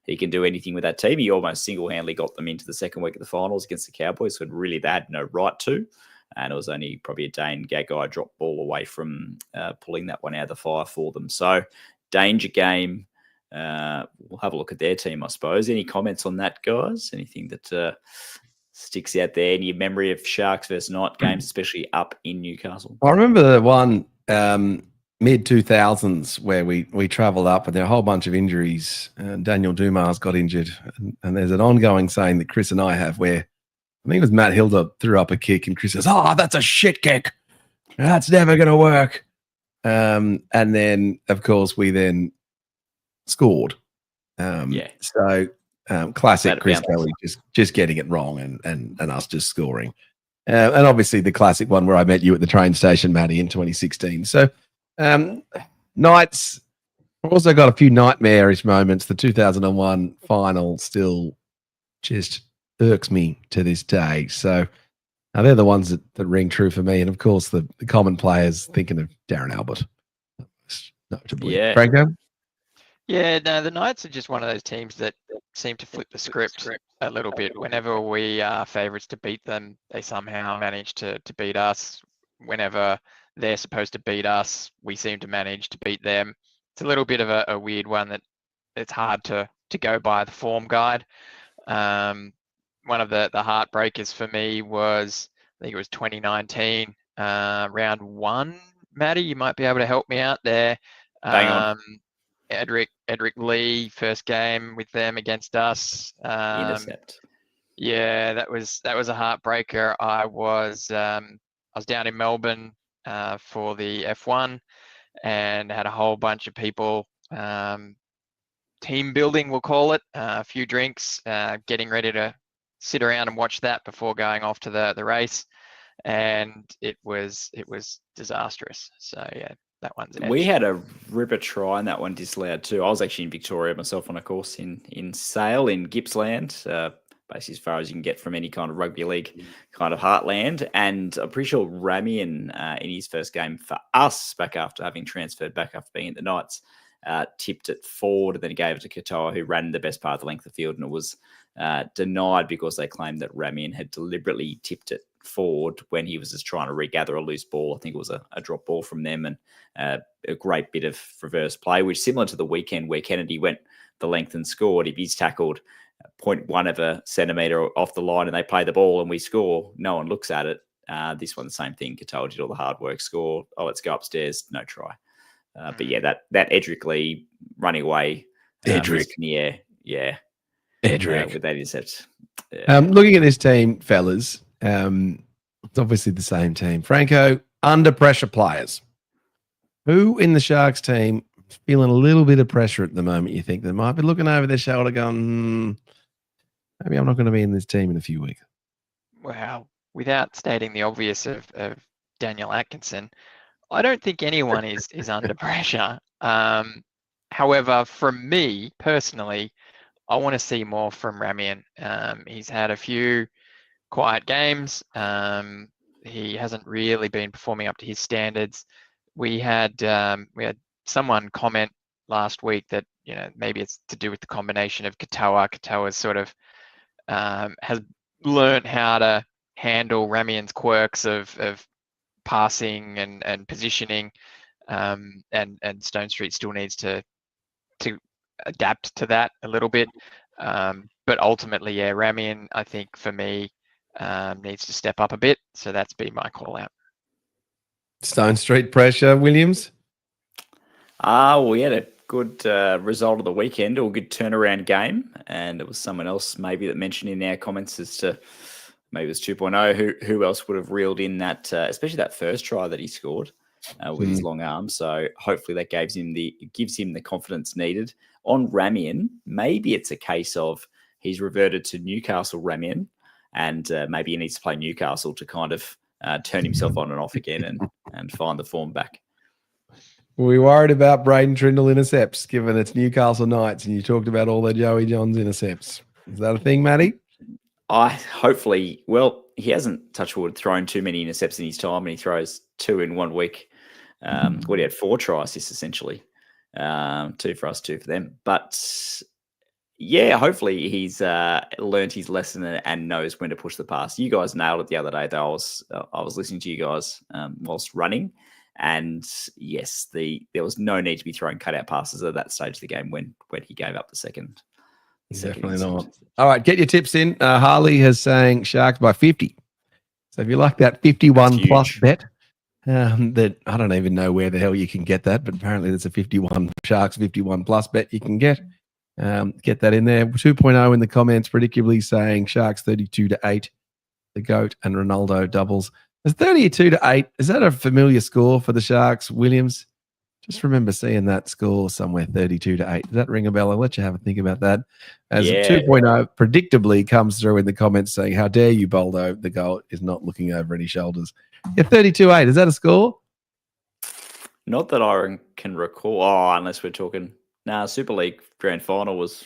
anything with that team. He almost single-handedly got them into the second week of the finals against the Cowboys, so really they had no right to. And it was only probably a Dane Gagai drop ball away from pulling that one out of the fire for them. So danger game. We'll have a look at their team, I suppose. Any comments on that, guys? Anything that sticks out there? Any memory of Sharks versus Knight games, especially up in Newcastle? I remember the one mid-2000s where we travelled up and there were a whole bunch of injuries. Daniel Dumas got injured. And there's an ongoing saying that Chris and I have where I think it was Matt Hilda threw up a kick and Chris says, "Oh, that's a shit kick. That's never going to work." And then, of course, we then scored. So classic Chris Kelly just getting it wrong and us just scoring. And obviously the classic one where I met you at the train station, Matty, in 2016. So Knights, I've also got a few nightmarish moments. The 2001 final still just irks me to this day. So they're the ones that ring true for me. And of course, the common players, thinking of Darren Albert. Notably. Yeah. Franco? Yeah, no, the Knights are just one of those teams that seem to flip the script a little bit. Whenever we are favourites to beat them, they somehow manage to beat us. Whenever they're supposed to beat us, we seem to manage to beat them. It's a little bit of a weird one that it's hard to go by the form guide. One of the heartbreakers for me was, I think it was 2019, round 1. Matty, you might be able to help me out there. Bang on. Edric Lee, first game with them against us. Intercept. Yeah, that was a heartbreaker. I was down in Melbourne for the F1 and had a whole bunch of people, team building, we'll call it, a few drinks, getting ready to sit around and watch that before going off to the race, and it was disastrous. So yeah, that one's an edge. We had a ripper try in that one disallowed too. I was actually in Victoria myself on a course in Sale in Gippsland, basically as far as you can get from any kind of rugby league kind of heartland. And I'm pretty sure Ramian in his first game for us, back after having transferred back after being at the Knights, tipped it forward and then gave it to Katoa, who ran the best part of the length of the field, and it was denied because they claimed that Ramian had deliberately tipped it forward when he was just trying to regather a loose ball. I think it was a drop ball from them, and a great bit of reverse play, which similar to the weekend where Kennedy went the length and scored. If he's tackled 0.1 of a centimetre off the line and they play the ball and we score, no one looks at it. This one, the same thing. Katoa did all the hard work, score. Oh, let's go upstairs. No try. But yeah, that Edric Lee running away. Edric. In the air. Yeah. Edric. With that intercept. Looking at this team, fellas, it's obviously the same team. Franco, under pressure players. Who in the Sharks team is feeling a little bit of pressure at the moment, you think? They might be looking over their shoulder going, maybe I'm not going to be in this team in a few weeks. Well, without stating the obvious of Daniel Atkinson, I don't think anyone is under pressure. However, from me personally, I want to see more from Ramian. He's had a few quiet games. He hasn't really been performing up to his standards. We had someone comment last week that, you know, maybe it's to do with the combination of Katoa. Katoa's sort of has learned how to handle Ramian's quirks of passing and positioning, and Stone Street still needs to adapt to that a little bit. But ultimately, yeah, Ramian, I think for me, needs to step up a bit. So that's been my call out. Stone Street pressure, Williams? We had a good result of the weekend, or a good turnaround game. And it was someone else maybe that mentioned in our comments as to maybe it was 2.0. Who else would have reeled in that, especially that first try that he scored with his long arm. So hopefully that gives him the confidence needed. On Ramian, maybe it's a case of he's reverted to Newcastle Ramian, and maybe he needs to play Newcastle to kind of turn himself on and off again and find the form back. Were we worried about Braden Trindle intercepts, given it's Newcastle Knights, and you talked about all the Joey Johns intercepts? Is that a thing, Matty? He hasn't, touch wood, thrown too many intercepts in his time, and he throws 2 in 1 week. He had 4 try assists essentially, 2 for us, 2 for them. But yeah, hopefully he's learned his lesson and knows when to push the pass. You guys nailed it the other day, though. I was listening to you guys whilst running, and yes, there was no need to be throwing cutout passes at that stage of the game when he gave up the second. Definitely not. All right, get your tips in. Harley has saying Sharks by 50. So if you like that 51 plus bet, that I don't even know where the hell you can get that, but apparently there's a 51 Sharks 51 plus bet you can get. Get that in there. 2.0 in the comments, predictably saying Sharks 32-8, the GOAT and Ronaldo doubles. Is 32-8? Is that a familiar score for the Sharks, Williams? Just remember seeing that score somewhere, 32-8. Does that ring a bell? I'll let you have a think about that. As 2.0 predictably comes through in the comments saying, how dare you, Boldo? The goal is not looking over any shoulders. Yeah, 32-8. Is that a score? Not that I can recall. Oh, unless we're talking. Super League Grand Final was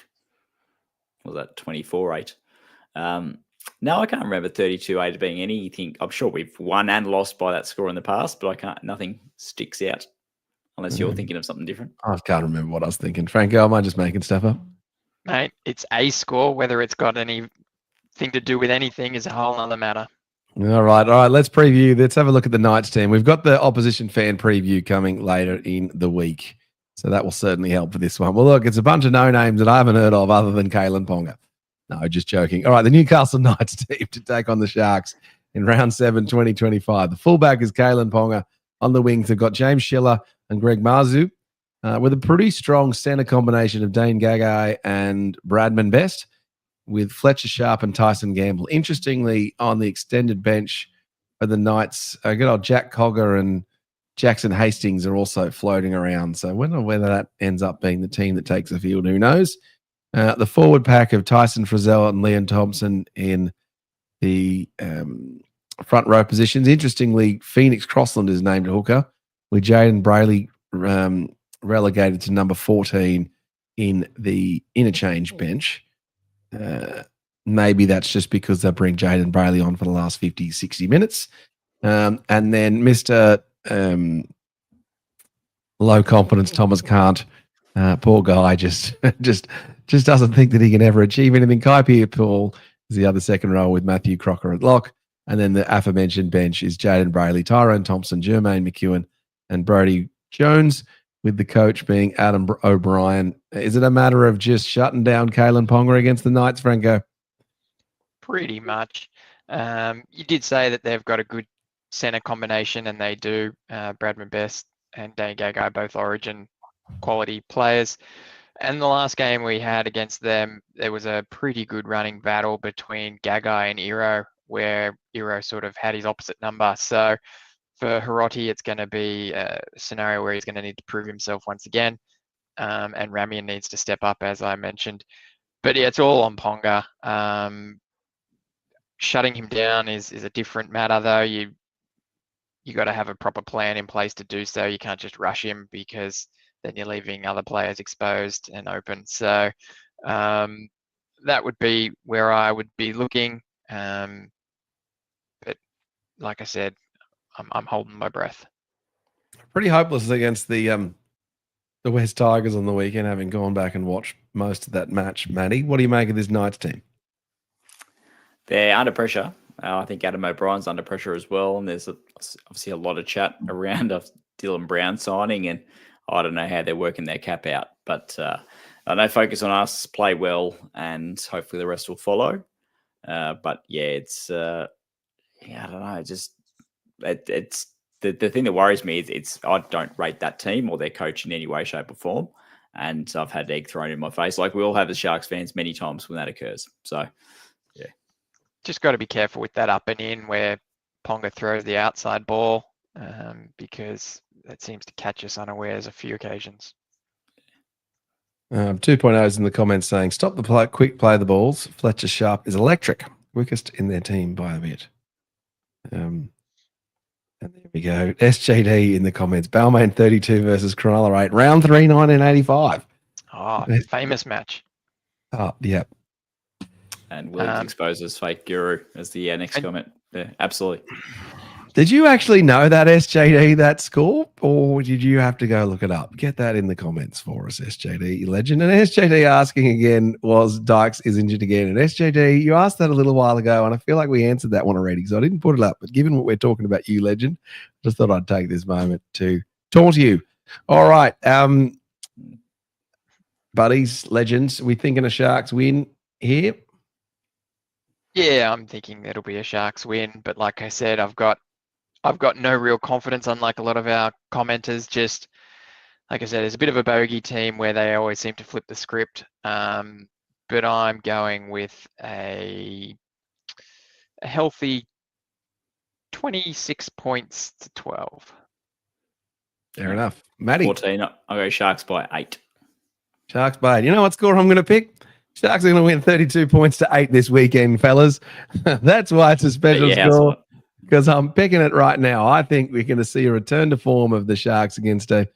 that 24-8. No, I can't remember 32-8 being anything. I'm sure we've won and lost by that score in the past, but nothing sticks out. Unless you're thinking of something different. I can't remember what I was thinking. Franco, am I just making stuff up? Mate, it's a score. Whether it's got anything to do with anything is a whole other matter. All right. Let's preview. Let's have a look at the Knights team. We've got the opposition fan preview coming later in the week. So that will certainly help for this one. Well, look, it's a bunch of no-names that I haven't heard of other than Kalen Ponga. No, just joking. All right, the Newcastle Knights team to take on the Sharks in round 7, 2025. The fullback is Kalen Ponga. On the wings, they've got James Schiller and Greg Marzu, with a pretty strong centre combination of Dane Gagai and Bradman Best, with Fletcher Sharp and Tyson Gamble. Interestingly, on the extended bench for the Knights, good old Jack Cogger and Jackson Hastings are also floating around. So I wonder whether that ends up being the team that takes the field. Who knows? The forward pack of Tyson Frizzell and Leon Thompson in the front row positions. Interestingly, Phoenix Crossland is named hooker, with Jaden Brayley relegated to number 14 in the interchange bench. Maybe that's just because they bring Jaden Brayley on for the last 50, 60 minutes. And then Mr. Low confidence Thomas Kant, poor guy, just doesn't think that he can ever achieve anything. Kai Pierre-Paul is the other second row with Matthew Crocker at lock. And then the aforementioned bench is Jaden Brayley, Tyrone Thompson, Jermaine McEwen, and Brody Jones, with the coach being Adam O'Brien. Is it a matter of just shutting down Kalen Ponga against the Knights, Franco? Pretty much. You did say that they've got a good centre combination, and they do. Bradman Best and Dane Gagai, both Origin quality players. And the last game we had against them, there was a pretty good running battle between Gagai and Iro, where Iro sort of had his opposite number. So for Hiroti, it's going to be a scenario where he's going to need to prove himself once again. And Ramian needs to step up, as I mentioned. But yeah, it's all on Ponga. Shutting him down is a different matter, though. You got to have a proper plan in place to do so. You can't just rush him, because then you're leaving other players exposed and open. So that would be where I would be looking. But like I said, I'm holding my breath. Pretty hopeless against the West Tigers on the weekend, having gone back and watched most of that match. Matty, what do you make of this Knights team? They're under pressure. I think Adam O'Brien's under pressure as well. And there's obviously a lot of chat around of Dylan Brown signing, and I don't know how they're working their cap out. But I know focus on us, play well, and hopefully the rest will follow. But yeah, it's I don't know. It's the thing that worries me is I don't rate that team or their coach in any way, shape, or form. And I've had egg thrown in my face, like we all have as Sharks fans many times when that occurs. So yeah, just got to be careful with that up and in where Ponga throws the outside ball, because that seems to catch us unawares a few occasions. 2.0s in the comments saying, stop the play, quick play the balls. Fletcher Sharp is electric. Quickest in their team by a bit. And there we go. SJD in the comments. Balmain 32 versus Cronulla 8. Round 3, 1985. Oh, famous match. Oh, yeah. And Williams exposes fake guru as the next comment. Yeah, absolutely. Did you actually know that, SJD, that score? Or did you have to go look it up? Get that in the comments for us, SJD, legend. And SJD asking again, was Dykes is injured again? And SJD, you asked that a little while ago, and I feel like we answered that one already, so I didn't put it up. But given what we're talking about, you legend, just thought I'd take this moment to taunt you. All right. Buddies, legends, we thinking a Sharks win here? Yeah, I'm thinking it'll be a Sharks win. But like I said, I've got no real confidence, unlike a lot of our commenters. Just like I said, it's a bit of a bogey team where they always seem to flip the script. But I'm going with a healthy 26 points to 12. Fair enough. Matty? 14. I'll go Sharks by 8. Sharks by 8. You know what score I'm going to pick? Sharks are going to win 32 points to 8 this weekend, fellas. That's why it's a special score. Because I'm picking it right now. I think we're going to see a return to form of the Sharks against a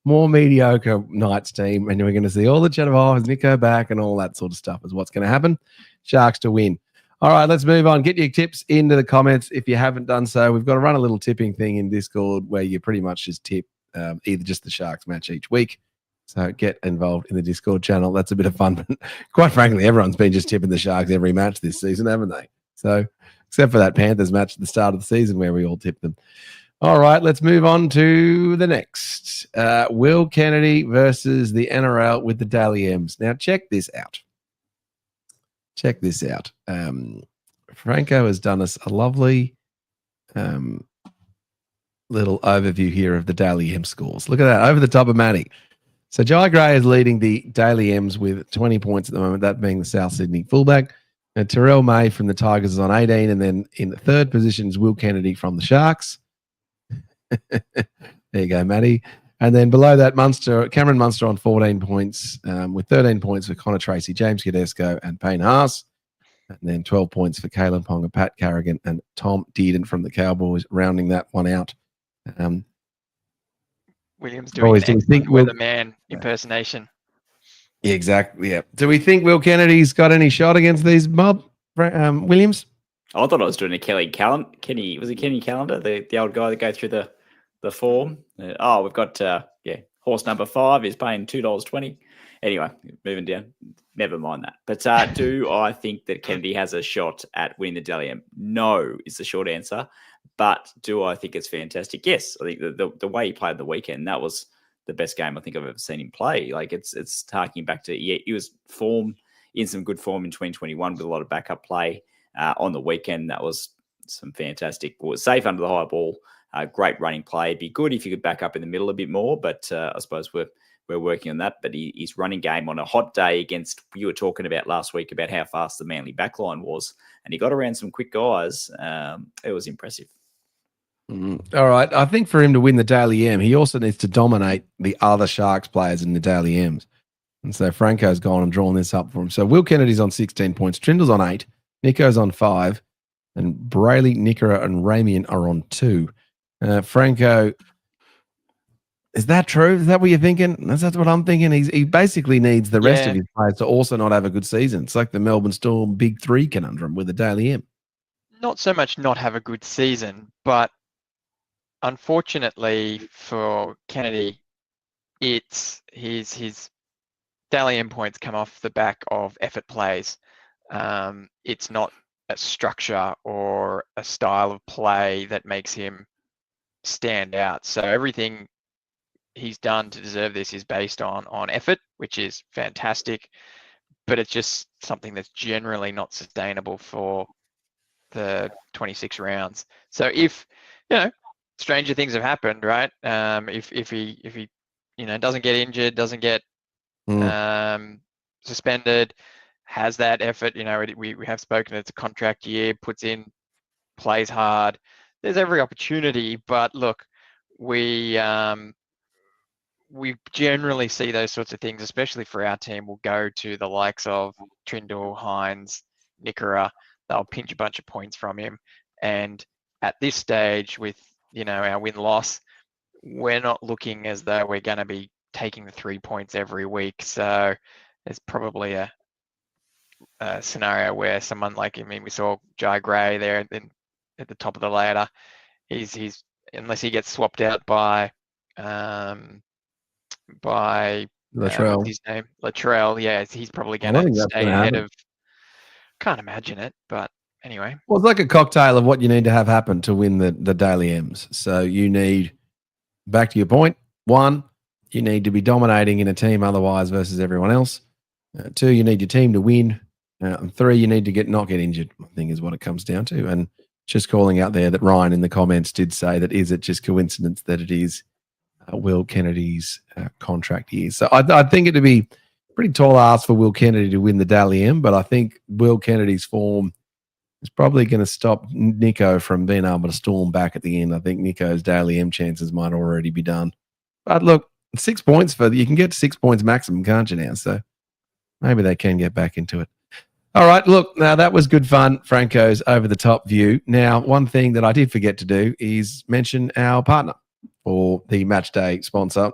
more mediocre Knights team. And we're going to see all the chat of, is Nico back and all that sort of stuff is what's going to happen. Sharks to win. All right, let's move on. Get your tips into the comments if you haven't done so. We've got to run a little tipping thing in Discord where you pretty much just tip either just the Sharks match each week. So get involved in the Discord channel. That's a bit of fun. But quite frankly, everyone's been just tipping the Sharks every match this season, haven't they? So except for that Panthers match at the start of the season where we all tipped them. All right, let's move on to the next. Will Kennedy versus the NRL with the Daly M's. Now, check this out. Franco has done us a lovely little overview here of the Daly M scores. Look at that, over the top of Matty. So Jai Gray is leading the Daly M's with 20 points at the moment, that being the South Sydney fullback. And Terrell May from the Tigers is on 18, and then in the third position is Will Kennedy from the Sharks. There you go, Matty. And then below that, Cameron Munster on 14 points, with 13 points for Connor Tracy, James Cadesco, and Payne Haas. And then 12 points for Kalen Ponga, Pat Carrigan, and Tom Dearden from the Cowboys, rounding that one out. Williams doing an excellent weatherman impersonation. Yeah, exactly. Yeah. Do we think Will Kennedy's got any shot against these mob, Williams? I thought I was doing a Kenny Calendar, the old guy that go through the form. We've got horse number 5 is paying $2.20. Anyway, moving down. Never mind that. But do I think that Kennedy has a shot at winning the Daly M? No, is the short answer. But do I think it's fantastic? Yes. I think the way he played the weekend, that was the best game I think I've ever seen him play. Like it's harking back to, he was in some good form in 2021 with a lot of backup play. On the weekend, that was some fantastic. Was safe under the high ball. Great running play. It'd be good if you could back up in the middle a bit more, but I suppose we're working on that. But his running game on a hot day against, you were talking about last week about how fast the Manly backline was, and he got around some quick guys. It was impressive. All right. I think for him to win the Daly M, he also needs to dominate the other Sharks players in the Daly M's. And so Franco's gone and drawn this up for him. So Will Kennedy's on 16 points. Trindle's on 8. Nico's on 5. And Brayley, Nickera, and Ramian are on 2. Franco, is that true? Is that what you're thinking? That's what I'm thinking. He basically needs the rest of his players to also not have a good season. It's like the Melbourne Storm Big 3 conundrum with the Daly M. Not so much not have a good season, but unfortunately for Kennedy, it's his Daly M points come off the back of effort plays. It's not a structure or a style of play that makes him stand out. So everything he's done to deserve this is based on effort, which is fantastic, but it's just something that's generally not sustainable for the 26 rounds. So if, stranger things have happened, right? If he doesn't get injured, doesn't get suspended, has that effort, we have spoken, it's a contract year, puts in, plays hard. There's every opportunity, but look, we generally see those sorts of things, especially for our team, will go to the likes of Trindle, Hines, Nickera, they'll pinch a bunch of points from him. And at this stage, with our win-loss, we're not looking as though we're going to be taking the 3 points every week. So there's probably a scenario where someone like, we saw Jai Gray there at the top of the ladder. He's unless he gets swapped out by Latrell. what's his name? Latrell. Yeah, he's probably going to stay ahead of. Can't imagine it, but anyway. Well, it's like a cocktail of what you need to have happen to win the Daily M's. So you need, back to your point, 1, you need to be dominating in a team otherwise versus everyone else. 2, you need your team to win. And 3, you need to not get injured, I think is what it comes down to. And just calling out there that Ryan in the comments did say that, is it just coincidence that it is Will Kennedy's contract year? So I think it'd be pretty tall ask for Will Kennedy to win the Daly M, but I think Will Kennedy's form is probably going to stop Nico from being able to storm back at the end. I think Nico's Daly M chances might already be done. But look, 6 points you can get to 6 points maximum, can't you now? So maybe they can get back into it. All right, look, now that was good fun, Franco's over-the-top view. Now, one thing that I did forget to do is mention our partner for the match day sponsor.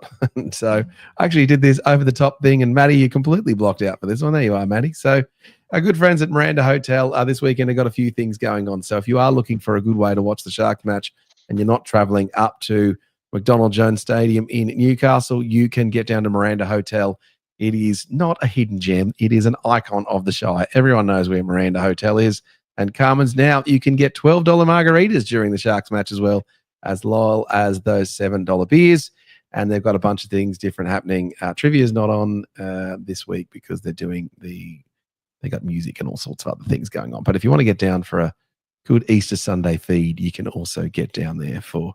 So I actually did this over-the-top thing, and Maddie, you completely blocked out for this one. There you are, Maddie. So our good friends at Miranda Hotel this weekend have got a few things going on. So if you are looking for a good way to watch the Sharks match and you're not travelling up to McDonald Jones Stadium in Newcastle, you can get down to Miranda Hotel. It is not a hidden gem. It is an icon of the Shire. Everyone knows where Miranda Hotel is. And Carmen's now, you can get $12 margaritas during the Sharks match as well as those $7 beers. And they've got a bunch of things different happening. Trivia is not on this week because they're doing they got music and all sorts of other things going on. But if you want to get down for a good Easter Sunday feed, you can also get down there for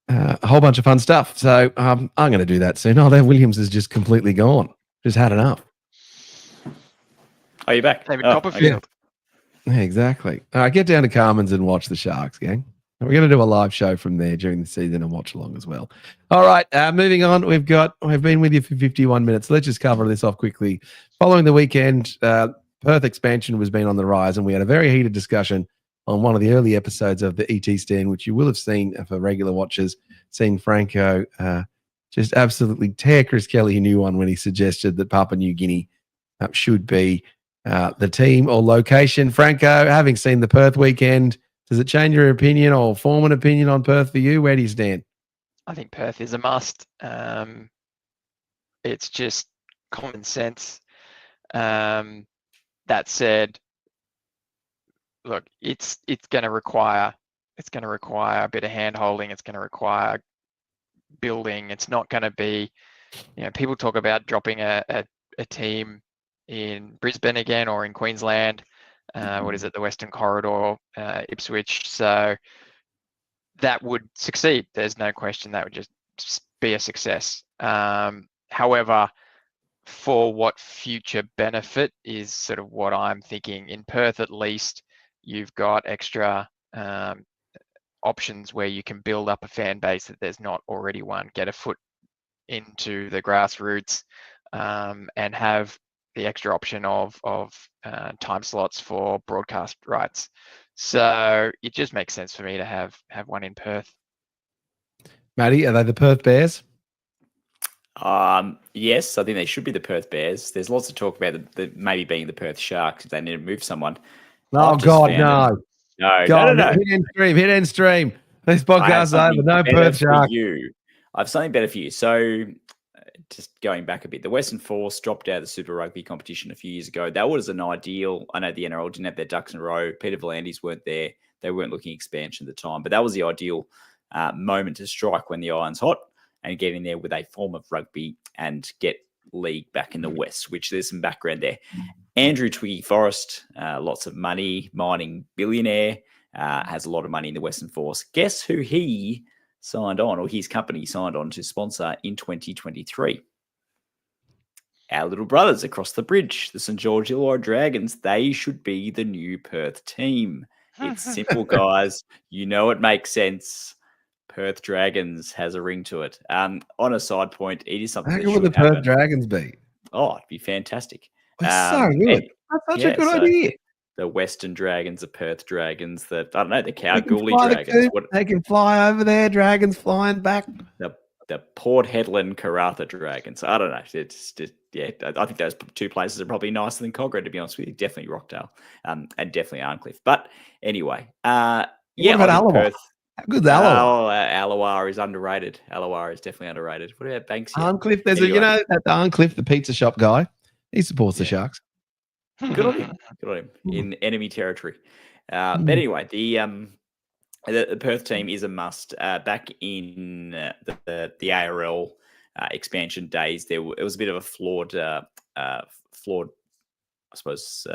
a whole bunch of fun stuff. So I'm going to do that soon. Oh, there Williams is just completely gone. Just had enough. Are you back? David Copperfield. Yeah, exactly. All right, get down to Carmen's and watch the Sharks, gang. We're going to do a live show from there during the season and watch along as well. All right, moving on. We've been with you for 51 minutes. Let's just cover this off quickly. Following the weekend, Perth expansion was being on the rise, and we had a very heated discussion on one of the early episodes of the ET Stand, which you will have seen for regular watchers, seen Franco just absolutely tear Chris Kelly a new one when he suggested that Papua New Guinea should be the team or location. Franco, having seen the Perth weekend, does it change your opinion or form an opinion on Perth for you? Where do you stand? I think Perth is a must. It's just common sense. That said, look, it's going to require a bit of hand holding. It's going to require building. It's not going to be, people talk about dropping a team in Brisbane again or in Queensland. What is it? The Western Corridor, Ipswich. So that would succeed. There's no question that would just be a success. However, for what future benefit is sort of what I'm thinking. In Perth, at least, you've got extra options where you can build up a fan base that there's not already one, get a foot into the grassroots, and have the extra option of time slots for broadcast rights. So it just makes sense for me to have one in Perth. Matty, are they the Perth Bears? Yes, I think they should be the Perth Bears. There's lots of talk about maybe being the Perth Sharks if they need to move someone. Oh, God, no. No. Hit end stream. This podcast is over. No Perth Sharks. I have something better for you. So just going back a bit, the Western Force dropped out of the Super Rugby competition a few years ago. That was an ideal. I know the NRL didn't have their ducks in a row. Peter V'landys weren't there. They weren't looking expansion at the time. But that was the ideal moment to strike when the iron's hot and get in there with a form of rugby and get league back in the West, which there's some background there. Andrew Twiggy Forrest, lots of money, mining billionaire, has a lot of money in the Western Force. Guess who he signed on, or his company signed on to sponsor in 2023? Our little brothers across the bridge, the St. George Illawarra Dragons. They should be the new Perth team. It's simple, guys. You know it makes sense. Perth Dragons has a ring to it. On a side point, it is something. How good would the Perth Dragons be? Oh, it'd be fantastic. It's so good. That's such a good idea. the Western Dragons, the Perth Dragons, the Kalgoorlie fly the Dragons. coop. They can fly over there. Dragons flying back. The Port Hedland Karratha Dragons. I don't know. It's just, yeah, I think those two places are probably nicer than Cogra, to be honest with you. Definitely Rockdale, and definitely Arncliffe. But anyway, What about I think Allawar? Perth. How good's Allawar? Allawar is underrated. Allawar is definitely underrated. What about Banksia? Arncliffe, there's Anyway. at the Arncliffe, the pizza shop guy. He supports the Sharks. Good on him. Good on him. In enemy territory. But anyway, the Perth team is a must. Back in the ARL expansion days, it was a bit of a flawed, I suppose,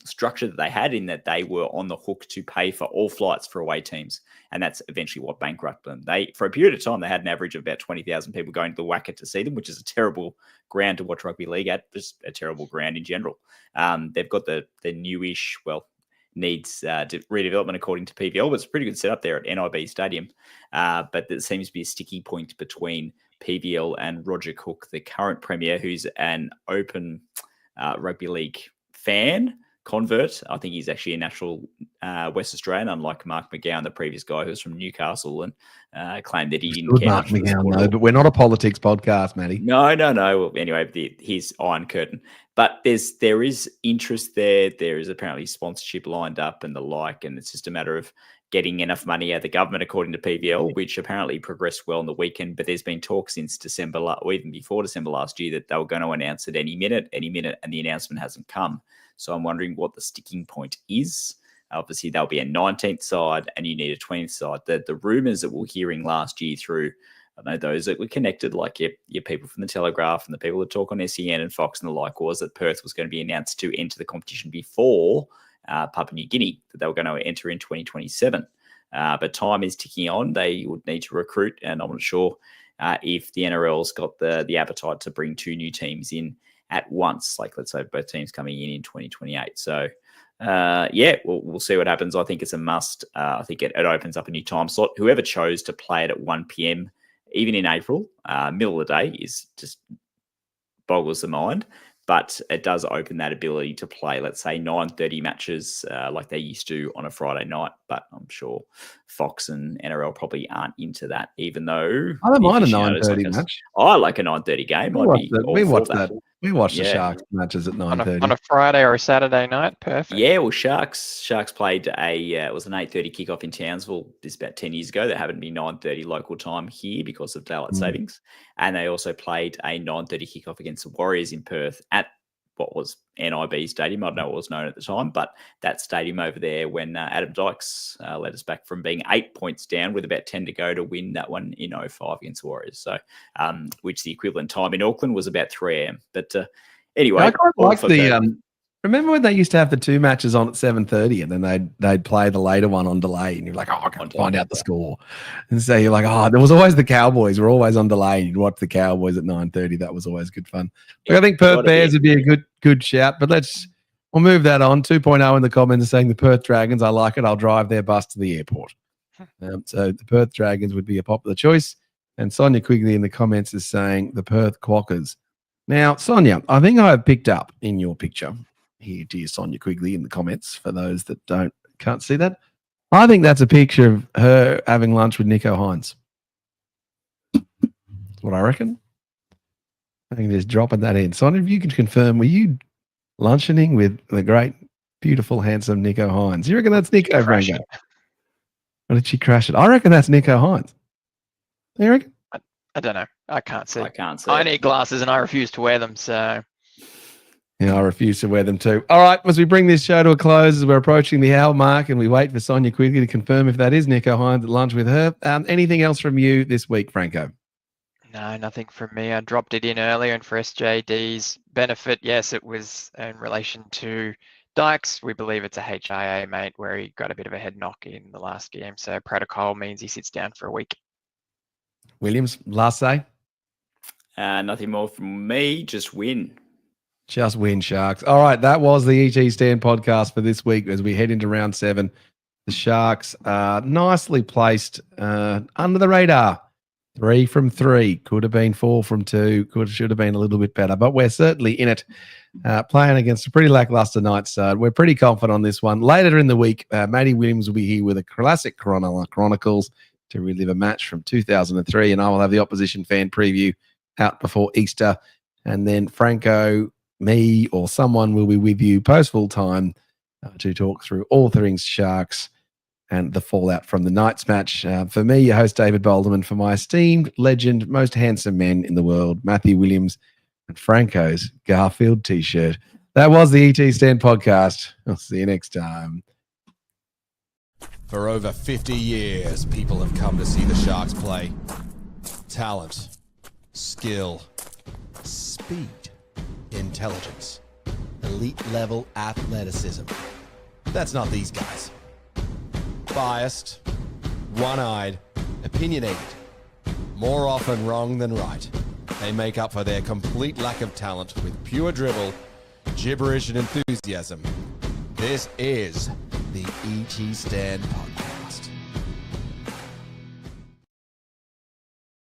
structure that they had, in that they were on the hook to pay for all flights for away teams, and that's eventually what bankrupted them. For a period of time, they had an average of about 20,000 people going to the Wacker to see them, which is a terrible ground to watch rugby league at, just a terrible ground in general. They've got the newish, needs redevelopment according to PVL, but it's a pretty good setup there at NIB Stadium. But there seems to be a sticky point between PVL and Roger Cook, the current premier, who's an open rugby league fan convert. I think he's actually a natural West Australian, unlike Mark McGowan, the previous guy who was from Newcastle, and claimed that he didn't care Mark much for the McGowan, sport. though, but we're not a politics podcast, Matty. No. Well, anyway, he's Iron Curtain. But there is interest there. There is apparently sponsorship lined up and the like, and it's just a matter of getting enough money out of the government, according to PVL, which apparently progressed well on the weekend. But there's been talk since December, or even before December last year, that they were going to announce it any minute, and the announcement hasn't come. So I'm wondering what the sticking point is. Obviously, there'll be a 19th side, and you need a 20th side. The rumours that we're hearing last year through, I know those that were connected, like your people from the Telegraph and the people that talk on SEN and Fox and the like, was that Perth was going to be announced to enter the competition before Papua New Guinea, that they were going to enter in 2027. But time is ticking on. They would need to recruit, and I'm not sure if the NRL's got the appetite to bring two new teams in at once, like let's say both teams coming in 2028. So we'll see what happens. I think it's a must. I think it opens up a new time slot. Whoever chose to play it at 1 p.m, even in April, middle of the day, is just boggles the mind. But it does open that ability to play, let's say, 9:30 matches like they used to on a Friday night. But I'm sure Fox and NRL probably aren't into that, even though I don't mind a 9:30 match. I like a 9:30 game. We watch that. We watch the Sharks matches at 9:30 on a Friday or a Saturday night. Perfect. Yeah, well, Sharks played it was an 8:30 kickoff in Townsville this about 10 years ago. That happened to be 9:30 local time here because of daylight savings, and they also played a 9:30 kickoff against the Warriors in Perth at what was NIB Stadium. I don't know what was known at the time, but that stadium over there, when Adam Dykes led us back from being 8 points down with about 10 to go to win that one in 05 against the Warriors. So, which the equivalent time in Auckland was about 3 a.m. But anyway, I quite like the. Remember when they used to have the two matches on at 7:30, and then they'd play the later one on delay, and you're like, I can't find out the score, and so you're like, there was always the Cowboys. We're always on delay. You'd watch the Cowboys at 9:30. That was always good fun. Yeah, I think Perth Bears would be a good shout, but we'll move that on. 2.0 in the comments saying the Perth Dragons. I like it. I'll drive their bus to the airport. So the Perth Dragons would be a popular choice. And Sonia Quigley in the comments is saying the Perth Quackers. Now, Sonia, I think I have picked up in your picture here, dear Sonia Quigley, in the comments, for those that can't see that. I think that's a picture of her having lunch with Nico Hines. That's what I reckon. I think just dropping that in. Sonia, if you could confirm, were you luncheoning with the great, beautiful, handsome Nico Hines? You reckon that's Nico, Franco? Or did she crash it? I reckon that's Nico Hines. You reckon? I don't know. I can't see. I need glasses and I refuse to wear them, so... Yeah, I refuse to wear them too. All right, as we bring this show to a close, as we're approaching the hour mark and we wait for Sonia Quigley to confirm if that is Nico Hines at lunch with her. Anything else from you this week, Franco? No, nothing from me. I dropped it in earlier, and for SJD's benefit, yes, it was in relation to Dykes. We believe it's a HIA, mate, where he got a bit of a head knock in the last game. So protocol means he sits down for a week. Williams, last say? Nothing more from me. Just win. Just win, Sharks. All right, that was the EG Stand podcast for this week as we head into round 7. The Sharks are nicely placed under the radar 3 from 3. Could have been 4 from 2. Should have been a little bit better. But we're certainly in it, playing against a pretty lackluster Knights side. We're pretty confident on this one. Later in the week, Matty Williams will be here with a classic Cronulla Chronicles to relive a match from 2003, and I will have the opposition fan preview out before Easter. And then Franco, me, or someone will be with you post full time to talk through all things Sharks and the fallout from the Knights match. For me, your host, David Boldeman, for my esteemed legend, most handsome men in the world, Matthew Williams, and Franco's Garfield t-shirt. That was the ET Stand podcast. I'll see you next time. For over 50 years, people have come to see the Sharks play. Talent, skill, speed, intelligence, elite-level athleticism. That's not these guys. Biased, one-eyed, opinionated. More often wrong than right. They make up for their complete lack of talent with pure dribble, gibberish, and enthusiasm. This is the ET Stand Podcast.